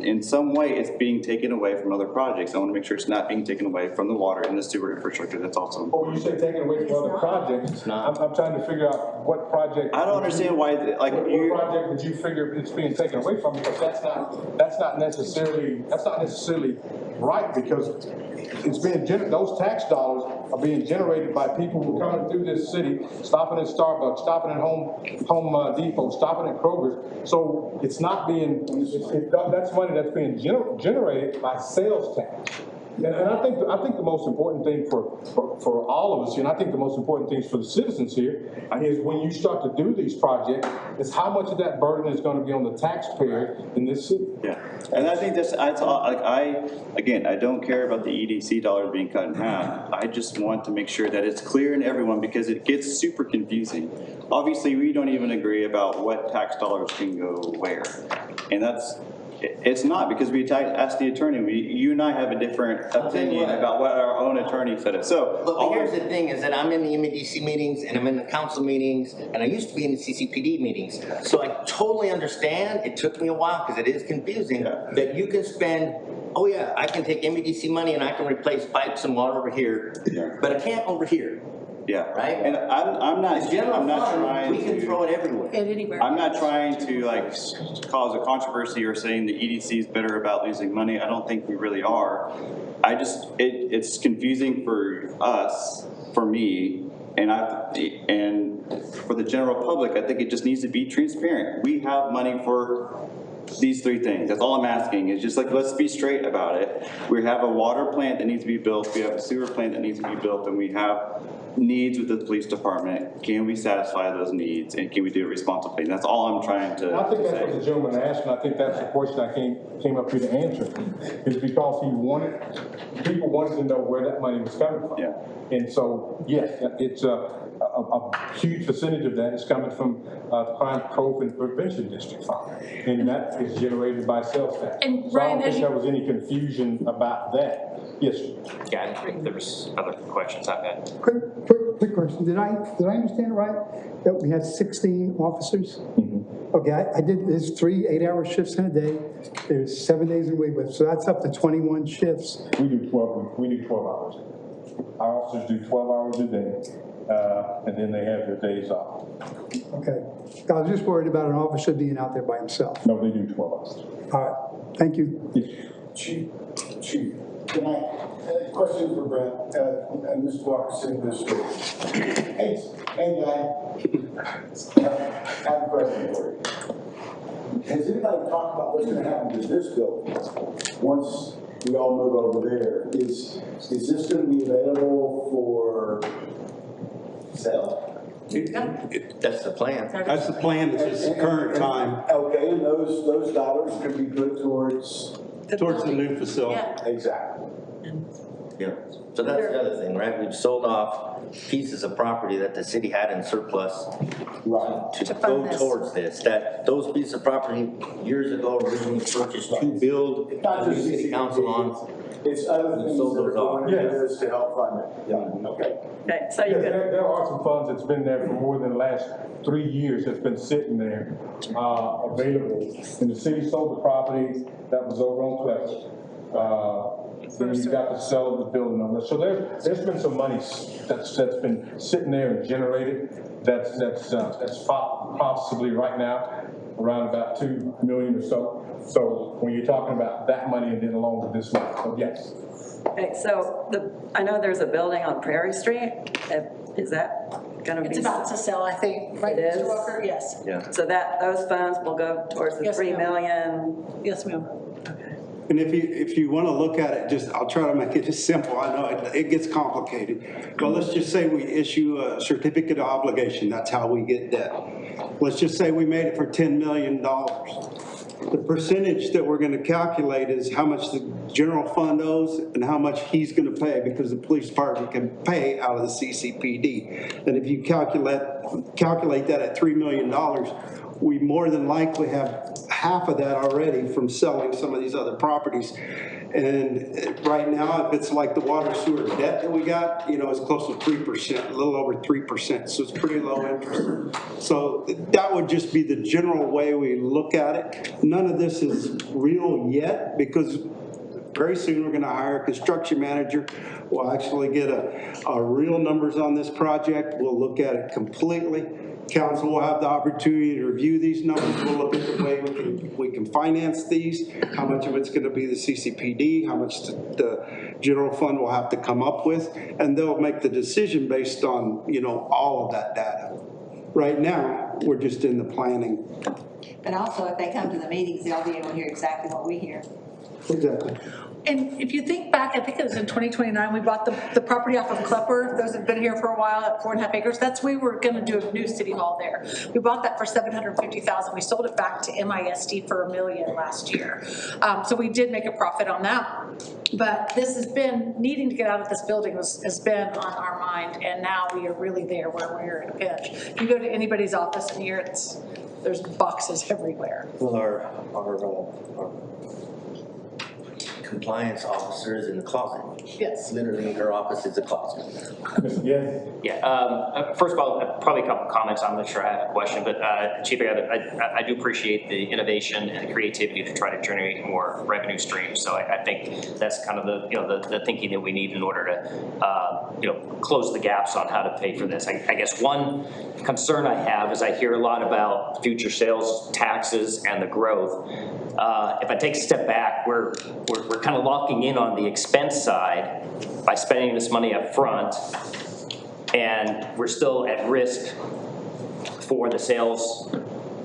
in some way it's being taken away from other projects. I want to make sure it's not being taken away from the water and the sewer infrastructure. That's also important. Oh, when you say taken away from other projects, I'm trying to figure out what project. I don't understand why, like, what project would you figure it's being taken away from? Because that's not necessarily right, because it's being those tax dollars are being generated by people who are coming through this city, stopping at Starbucks, stopping at Home Depot, stopping at Kroger's. So it's not being, that's money that's being generated by sales tax. And I think the most important thing for all of us, and I think the most important things for the citizens here, is when you start to do these projects, is how much of that burden is going to be on the taxpayer in this city. Yeah, and I think that's all. Like I don't care about the EDC dollars being cut in half. I just want to make sure that it's clear in everyone, because it gets super confusing. Obviously, we don't even agree about what tax dollars can go where, and it's not, because we asked the attorney. You and I have a different opinion about what our own attorney said. So look, here's the thing: is that I'm in the MEDC meetings and I'm in the council meetings, and I used to be in the CCPD meetings. So I totally understand. It took me a while because it is confusing. That you can spend. Oh yeah, I can take MEDC money and I can replace pipes and water over here, but I can't over here. Yeah, right. And I'm not trying. We can throw it everywhere. Anywhere. I'm not trying to like cause a controversy or saying the EDC is better about losing money. I don't think we really are. I just it's confusing for us, for me, and for the general public. I think it just needs to be transparent. We have money for these three things. That's all I'm asking. It's just like, let's be straight about it. We have a water plant that needs to be built. We have a sewer plant that needs to be built, and we have needs with the police department. Can we satisfy those needs, and can we do it responsibly? And that's all I'm trying to I think that's what the gentleman asked, and I think that's the question I came up here to answer, is because people wanted to know where that money was coming from. Yeah. And so, yes, it's a huge percentage of that is coming from the Crime Control and Prevention District Fund, and that is generated by sales tax. And so Ryan, I don't think there was any confusion about that. Yes, sir. Yeah, I think there was other questions I've had. Quick question. Did I understand it right? That we had 60 officers? Mm-hmm. Okay, there's 3 8-hour shifts in a day. There's 7 days a week, so that's up to 21 shifts. We do 12 hours. Our officers do 12 hours a day. And then they have their days off. Okay. I was just worried about an officer being out there by himself. No, they do 12 hours. All right. Thank you. Yes. Chief, can I, question for Brent, and Mr. Walker said this. Hey guy, I have a question for you. Has anybody talked about what's going to happen to this building once we all move over there? Is this going to be available for sale? That's the plan. That's the plan. This is the current time. Okay, and those dollars could be put towards the new facility. Yeah. Exactly. Yeah, so that's the other thing, right? We've sold off pieces of property that the city had in surplus to go towards this. That those pieces of property years ago originally purchased to build a new city council on. It's other things sold that are those off. going into this to help fund it. Yeah, okay. Okay, so you Yes, could, there are some funds that's been there for more than the last 3 years that's been sitting there, available. And the city sold the property that was over on Pleasant. Then you got to sell the building on this. So there's been some money that's been sitting there and generated that's possibly right now around about 2 million or so. So when you're talking about that money and then along with this money, so yes. okay, so I know there's a building on Prairie Street. Is that gonna be? It's about to sell, I think, right, It is? Mr. Walker? Yes. Yeah. So those funds will go towards the Yes, 3 ma'am. million? Yes, ma'am. And if you want to look at it, I'll try to make it just simple. I know it gets complicated. But let's just say we issue a certificate of obligation. That's how we get debt. Let's just say we made it for $10 million. The percentage that we're going to calculate is how much the general fund owes and how much he's going to pay, because the police department can pay out of the CCPD. And if you calculate that at $3 million, we more than likely have half of that already from selling some of these other properties. And right now, if it's like the water sewer debt that we got, it's close to 3%, a little over 3%. So it's pretty low interest. So that would just be the general way we look at it. None of this is real yet, because very soon we're going to hire a construction manager. We'll actually get a real numbers on this project. We'll look at it completely. Council will have the opportunity to review these numbers. We'll look at the way we can finance these, how much of it's going to be the CCPD, how much the general fund will have to come up with, and they'll make the decision based on, all of that data. Right now, we're just in the planning. But also, if they come to the meetings, they'll be able to hear exactly what we hear. Exactly. And if you think back, I think it was in 2029, we bought the property off of Klepper. Those have been here for a while at 4.5 acres. That's, we were gonna do a new city hall there. We bought that for $750,000. We sold it back to MISD for $1 million last year. So we did make a profit on that. But this has been, needing to get out of this building has been on our mind. And now we are really there where we're in a pinch. You go to anybody's office in here, there's boxes everywhere. Well, our compliance officer is in the closet. Yes. Literally, her office is a closet. Yeah. First of all, probably a couple comments. I'm not sure I have a question, but Chief, I do appreciate the innovation and the creativity to try to generate more revenue streams. So I think that's kind of the thinking that we need in order to close the gaps on how to pay for this. I guess one concern I have is I hear a lot about future sales taxes and the growth. If I take a step back, we're kind of locking in on the expense side by spending this money up front, and we're still at risk for the sales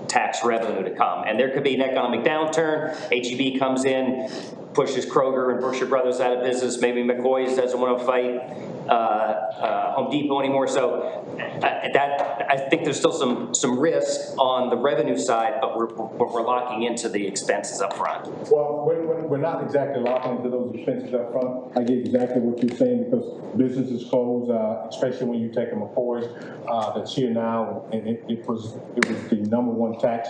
tax revenue to come. And there could be an economic downturn, HEB comes in, pushes Kroger and Berkshire Brothers out of business, maybe McCoy's doesn't want to fight Home Depot anymore. So I think there's still some risk on the revenue side, but we're locking into the expenses up front. Well, we're not exactly locking into those expenses up front. I get exactly what you're saying, because businesses close, especially when you take a McCoy's that's here now, and it was the #1 tax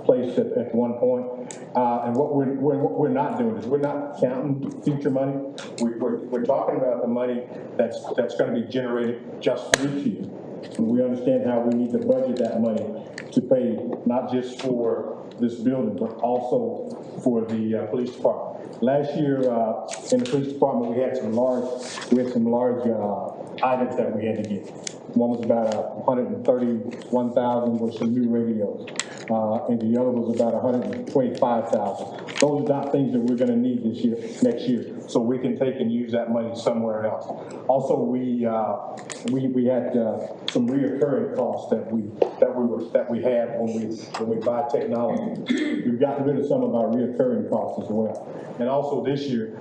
place at one point. And what we're not doing is we're not counting future money. We're talking about the money that's going to be generated just for this year. And we understand how we need to budget that money to pay not just for this building, but also for the police department. Last year in the police department, we had some large items that we had to get. One was about $131,000 with some new radios, and the other was about $125,000. Those are not things that we're going to need next year, so we can take and use that money somewhere else. Also, we had some reoccurring costs that we had when we buy technology. We've gotten rid of some of our reoccurring costs as well. And also this year,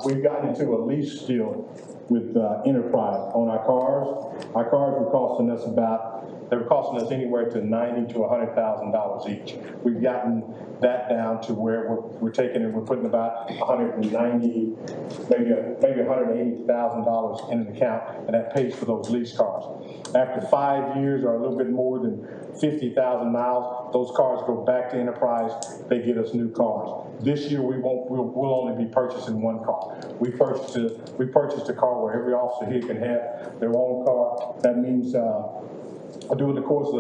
we've gotten into a lease deal with Enterprise on our cars. Our cars were costing us about They were costing us anywhere to $90,000 to $100,000 each. We've gotten that down to where we're taking it, we're putting about $190,000, maybe $180,000 in an account, and that pays for those lease cars. After 5 years or a little bit more than 50,000 miles, those cars go back to Enterprise, they get us new cars. This year we'll only be purchasing one car. We purchased a car where every officer here can have their own car. That means during the course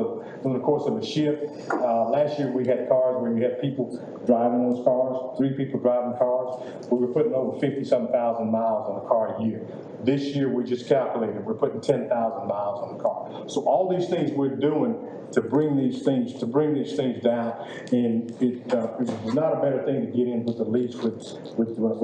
of a shift, last year we had cars where we had people driving those cars, 3 people driving cars. We were putting over 50-some thousand miles on a car a year. This year we just calculated, we're putting 10,000 miles on the car. So all these things we're doing to bring these things down, and it's not a better thing to get in with the lease with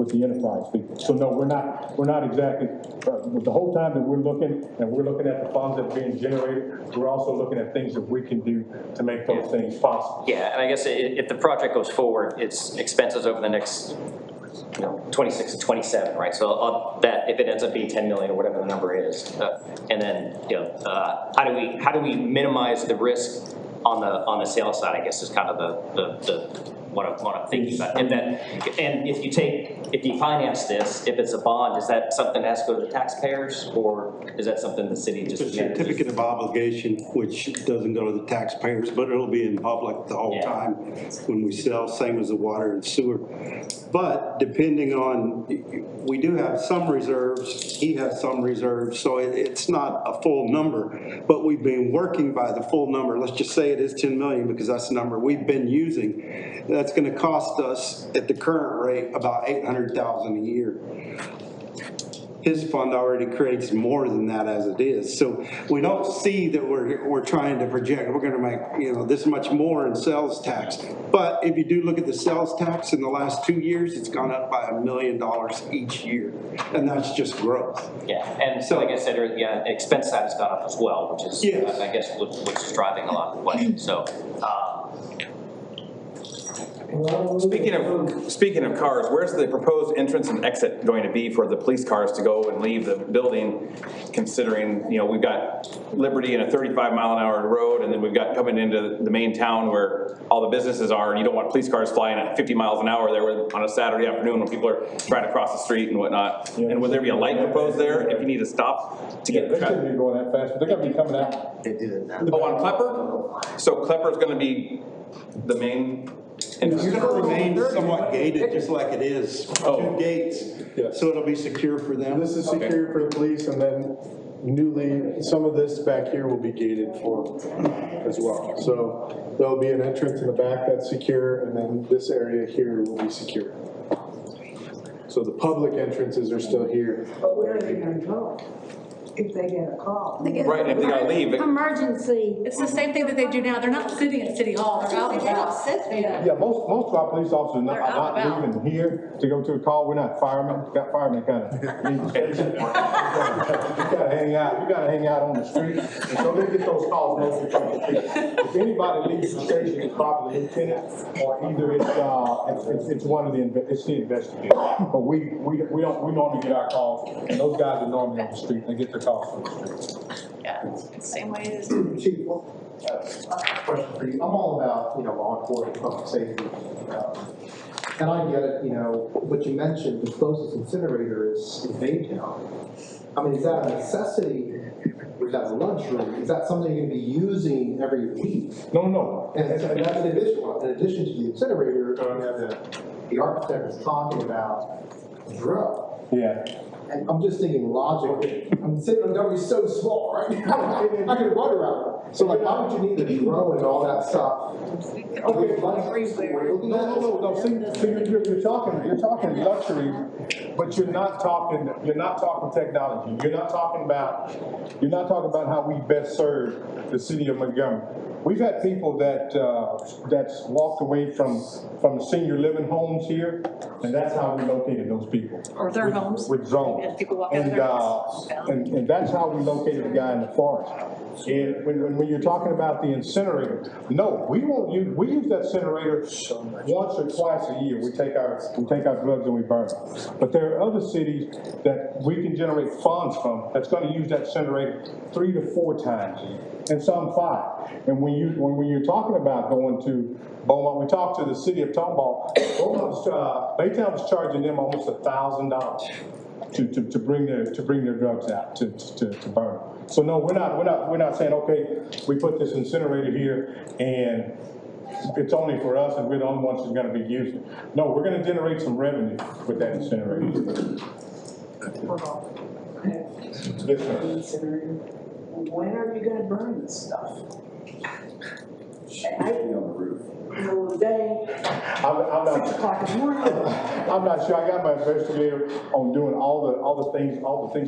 the Enterprise people. So no, we're not exactly, the whole time that we're looking at the funds that are being generated, we're also looking at things that we can do to make those things possible. Yeah, and I guess if the project goes forward, it's expenses over the next 26 to 27, right? So that if it ends up being 10 million or whatever the number is, and then how do we minimize the risk on the sales side? I guess is kind of the what I'm thinking about. And if you finance this, if it's a bond, is that something that has to go to the taxpayers, or is that something the city just it's a certificate of obligation, which doesn't go to the taxpayers, but it'll be in public the whole time when we sell, same as the water and sewer. But depending on, we do have some reserves, he has some reserves, so it's not a full number, but we've been working by the full number. Let's just say it is 10 million because that's the number we've been using. That's going to cost us at the current rate about $800,000 a year. His fund already creates more than that as it is. So we don't see that we're trying to project, we're going to make this much more in sales tax. But if you do look at the sales tax in the last 2 years, it's gone up by $1 million each year. And that's just growth. Yeah, and so like I said earlier, expense side has gone up as well, which is, I guess, what's driving a lot of the questions. So, Speaking of cars, where's the proposed entrance and exit going to be for the police cars to go and leave the building, considering, we've got Liberty and a 35-mile-an-hour road, and then we've got coming into the main town where all the businesses are, and you don't want police cars flying at 50 miles an hour there on a Saturday afternoon when people are trying to cross the street and whatnot. Yeah. And would there be a light proposed there if you need to stop to get they shouldn't be going that fast, but they're going to be coming out. They do that. Oh, on Klepper? So Klepper's going to be the main... And it's going to remain somewhat gated, just like it is. 2 gates, so it'll be secure for them. This is secure for the police, and then newly, some of this back here will be gated for as well. So there'll be an entrance in the back that's secure, and then this area here will be secure. So the public entrances are still here. But where are they going to go if they get a call? Right, if they gotta leave. Emergency. It's the same thing that they do now. They're not sitting at City Hall. They're out and about. Yeah, most of our police officers are not leaving here to go to a call. We're not firemen. We got firemen kind of leave the station. You gotta hang out. You gotta hang out on the street. And so they get those calls mostly from the police. If anybody leaves the station, it's probably a lieutenant, or either it's one of the investigators. But we normally get our calls, and those guys are normally on the street. They get their calls from the street. Yeah, it's the same way it is. Chief, question for you. I'm all about, law enforcement, public safety. And I get it, what you mentioned, the closest incinerator is Baytown. I mean, is that a necessity, or is that a luxury? Is that something you're going to be using every week? No. And that's in addition to the incinerator, the architect is talking about drug. Yeah. And I'm just thinking logically. I'm sitting on Montgomery so small, right? I can run around. So why would you need a drone and all that stuff? Okay, no. See, you're talking luxury, but you're not talking technology. You're not talking about how we best serve the city of Montgomery. We've had people that's walked away from the senior living homes here, and that's how we located those people. Or their homes. With drones. People walk out of their homes. And that's how we located the guy in the forest. And when you're talking about the incinerator, no, we use that incinerator once or twice a year. We take our drugs and we burn them. But there are other cities that we can generate funds from that's going to use that incinerator 3 to 4 times a year. and some 5. And when you're talking about going to Beaumont, we talked to the city of Tomball. Baytown was charging them almost $1,000 to bring their drugs out to burn. So no, we're not saying, okay, we put this incinerator here and it's only for us and we're the only ones who's gonna be using it. No, we're gonna generate some revenue with that incinerator. Yes, sir. When are you gonna burn this stuff? On the roof. Middle of the day, 6 o'clock in the morning. I'm not sure. I got my investigator on doing all the things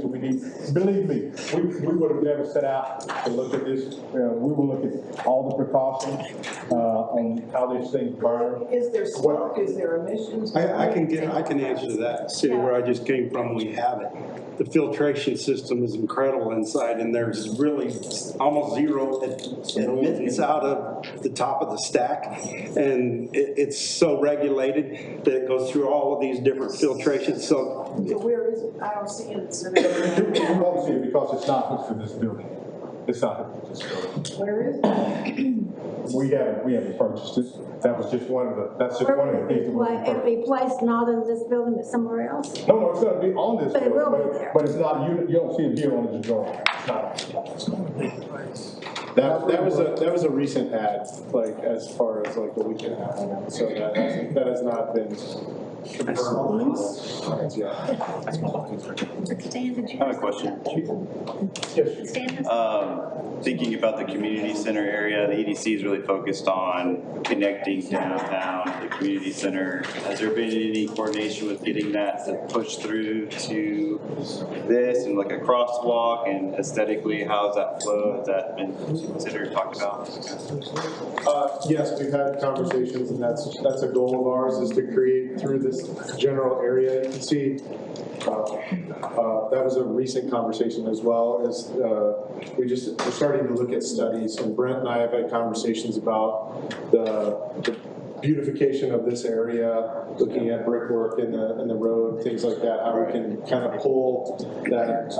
that we need. Believe me, we would have never set out to look at this. We will look at all the precautions on how these things burn. Is there smoke? Is there emissions? I can answer that. City where I just came from, we have it. The filtration system is incredible inside, and there's really almost zero admittance out of the top of the stack. And it's so regulated that it goes through all of these different filtrations. So where is it? I don't see it. You won't see it because it's not hooked to this building. It's not hooked to this building. Where is it? We haven't purchased it. That's just one of the things that we purchased. It'll be placed not in this building, but somewhere else? No, it's gonna be on this But it building, will be there. but it's not, you don't see it here on this drawing. It's not. That was a recent ad, like as far as like a week and a half ago. So that has not been confirmed. Yeah. I have a question. Thinking about the community center area, the EDC is really focused on connecting downtown to the community center. Has there been any coordination with getting that to push through to this and like a crosswalk, and aesthetically, how's that flow? Has that been considered, talked about? Yes, we've had conversations, and that's a goal of ours, is to create through this general area. You can see that was a recent conversation, as well as we're starting to look at studies, and Brent and I have had conversations about the beautification of this area, looking at brickwork in the road, things like that, how we can kind of pull that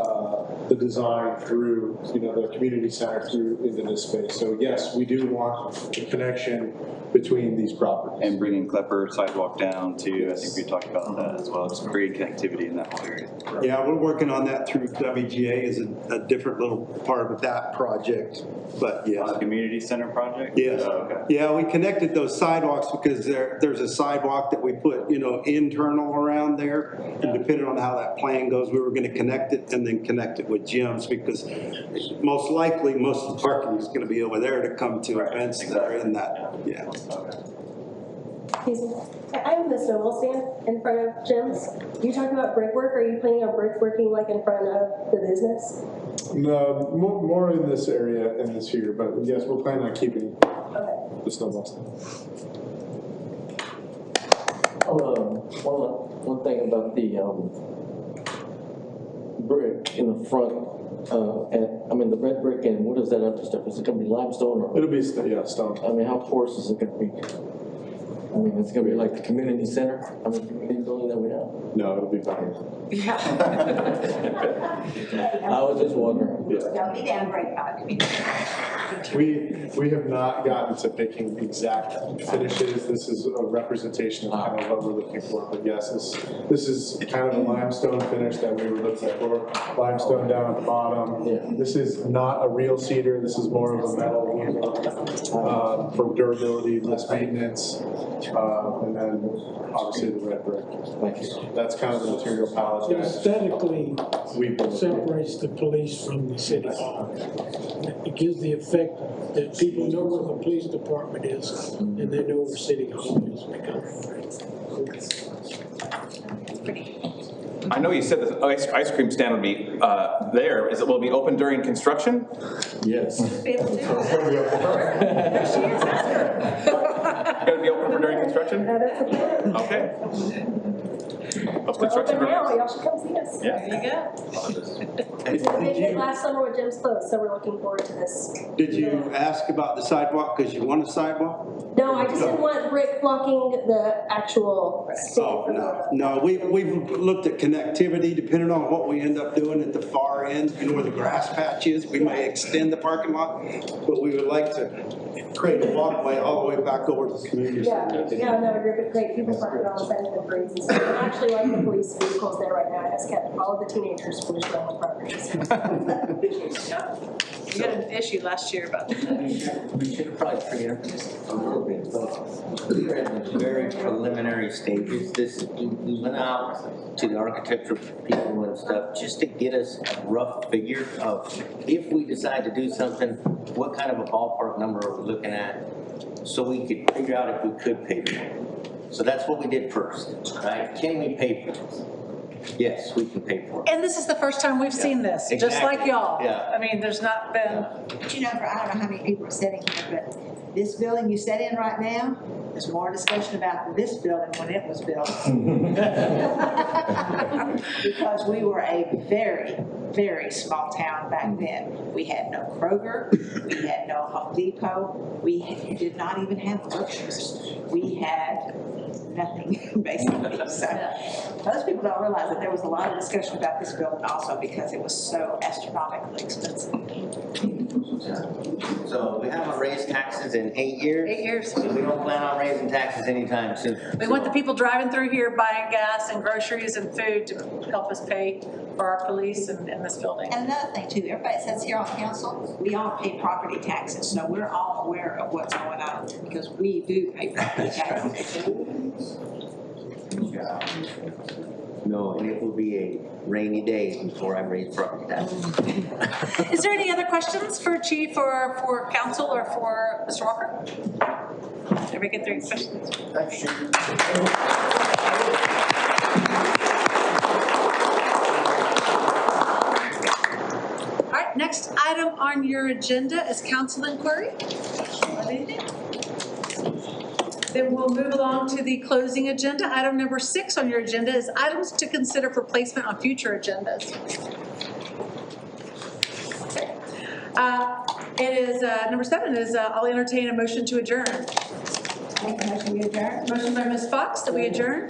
the design through, the community center through into this space. So yes, we do want a connection between these properties. And bringing Klepper sidewalk down too, I think we talked about that as well, just create connectivity in that whole area. yeah, we're working on that through WGA as a different little part of that project, but yes. On the community center project? Yes. Oh, okay. Yeah, we connected those sidewalks because there's a sidewalk that we put, internal around there. And depending on how that plan goes, we were going to connect it and then connect it with gyms, because most likely most of the parking is going to be over there to come to events that are in that. Yeah. I have the snowball stand in front of gyms. You talking about brickwork? Are you planning on brickworking like in front of the business? No, more in this area and this here, but yes, we're planning on keeping the snowball stand. One thing about the brick in the front, the red brick, and what is that other stuff? Is it gonna be limestone or? It'll be, stone. How porous is it gonna be? It's gonna be like the community center, community building that we have? No, it'll be better. Yeah. I was just wondering. Don't be damn great about We have not gotten to picking exact finishes. This is a representation of kind of what we're looking for. But yes, this is kind of a limestone finish that we were looking for. Limestone down at the bottom. Yeah. This is not a real cedar. This is more of a metal for durability, less maintenance, and then obviously the red brick. Thank you. That's kind of the material palette. It aesthetically we've been separates the police from the city hall. It gives the effect that people know where the police department is and they know where city hall is. I know you said the ice cream stand would be there. Will it be open during construction? Yes. It's going to be open for during construction? Okay. We're open now, y'all should come see us. Yeah. There you go. We did it last summer with Jim's closed, so we're looking forward to this. Did you ask about the sidewalk because you want a sidewalk? No, I just didn't want brick blocking the actual state. Oh, no, we've looked at connectivity, depending on what we end up doing at the far end, you know, where the grass patch is, we may extend the parking lot, but we would like to create a walkway all the way back over to the community center. Yeah, no, great people parking all the time in the breeze and stuff. And actually, like the police vehicles there right now, it has kept all of the teenagers from just around the properties. We had an issue last year about that. We should probably preempt this a little bit, but we're in the very preliminary stages. We went out to the architecture people and stuff just to get us a rough figure of if we decide to do something, what kind of a ballpark number are we looking at, so we could figure out if we could pay for it. So that's what we did first, right? Can we pay for this? Yes, we can pay for it. And this is the first time we've seen this, just Exactly. like y'all. Yeah. I mean, there's not been. But you know, I don't know how many people are sitting here, but this building you sit in right now, there's more discussion about this building when it was built. Because we were a very, very small town back then. We had no Kroger, we had no Home Depot, we did not even have groceries. We had nothing, basically. So most people don't realize that there was a lot of discussion about this building also because it was so astronomically expensive. So we haven't raised taxes in 8 years. 8 years. We don't plan on raising taxes anytime soon. We want the people driving through here buying gas and groceries and food to help us pay for our police and this building. And another thing too, everybody that sits here on council, we all pay property taxes, so we're all aware of what's going on because we do pay property taxes. No, it will be a rainy day before I raise property taxes. Is there any other questions for Chief or for council or for Mr. Walker? Everybody get their questions? All right, next item on your agenda is council inquiry. Then we'll move along to the closing agenda. Item number 6 on your agenda is items to consider for placement on future agendas. It is, number 7 is, I'll entertain a motion to adjourn. Motion to adjourn. Motion by Ms. Fox that we adjourn.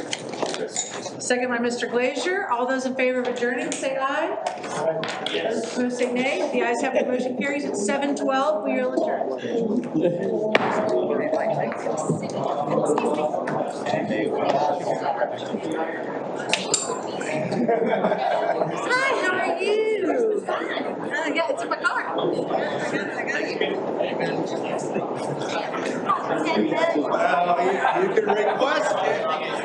Second by Mr. Glazier. All those in favor of adjourning, say aye. Aye. Those opposed say nay. The ayes have it, motion carries. At 7:12, we are adjourned. Hi, how are you? Fine. Yeah, it's in my car. Well, you can request it.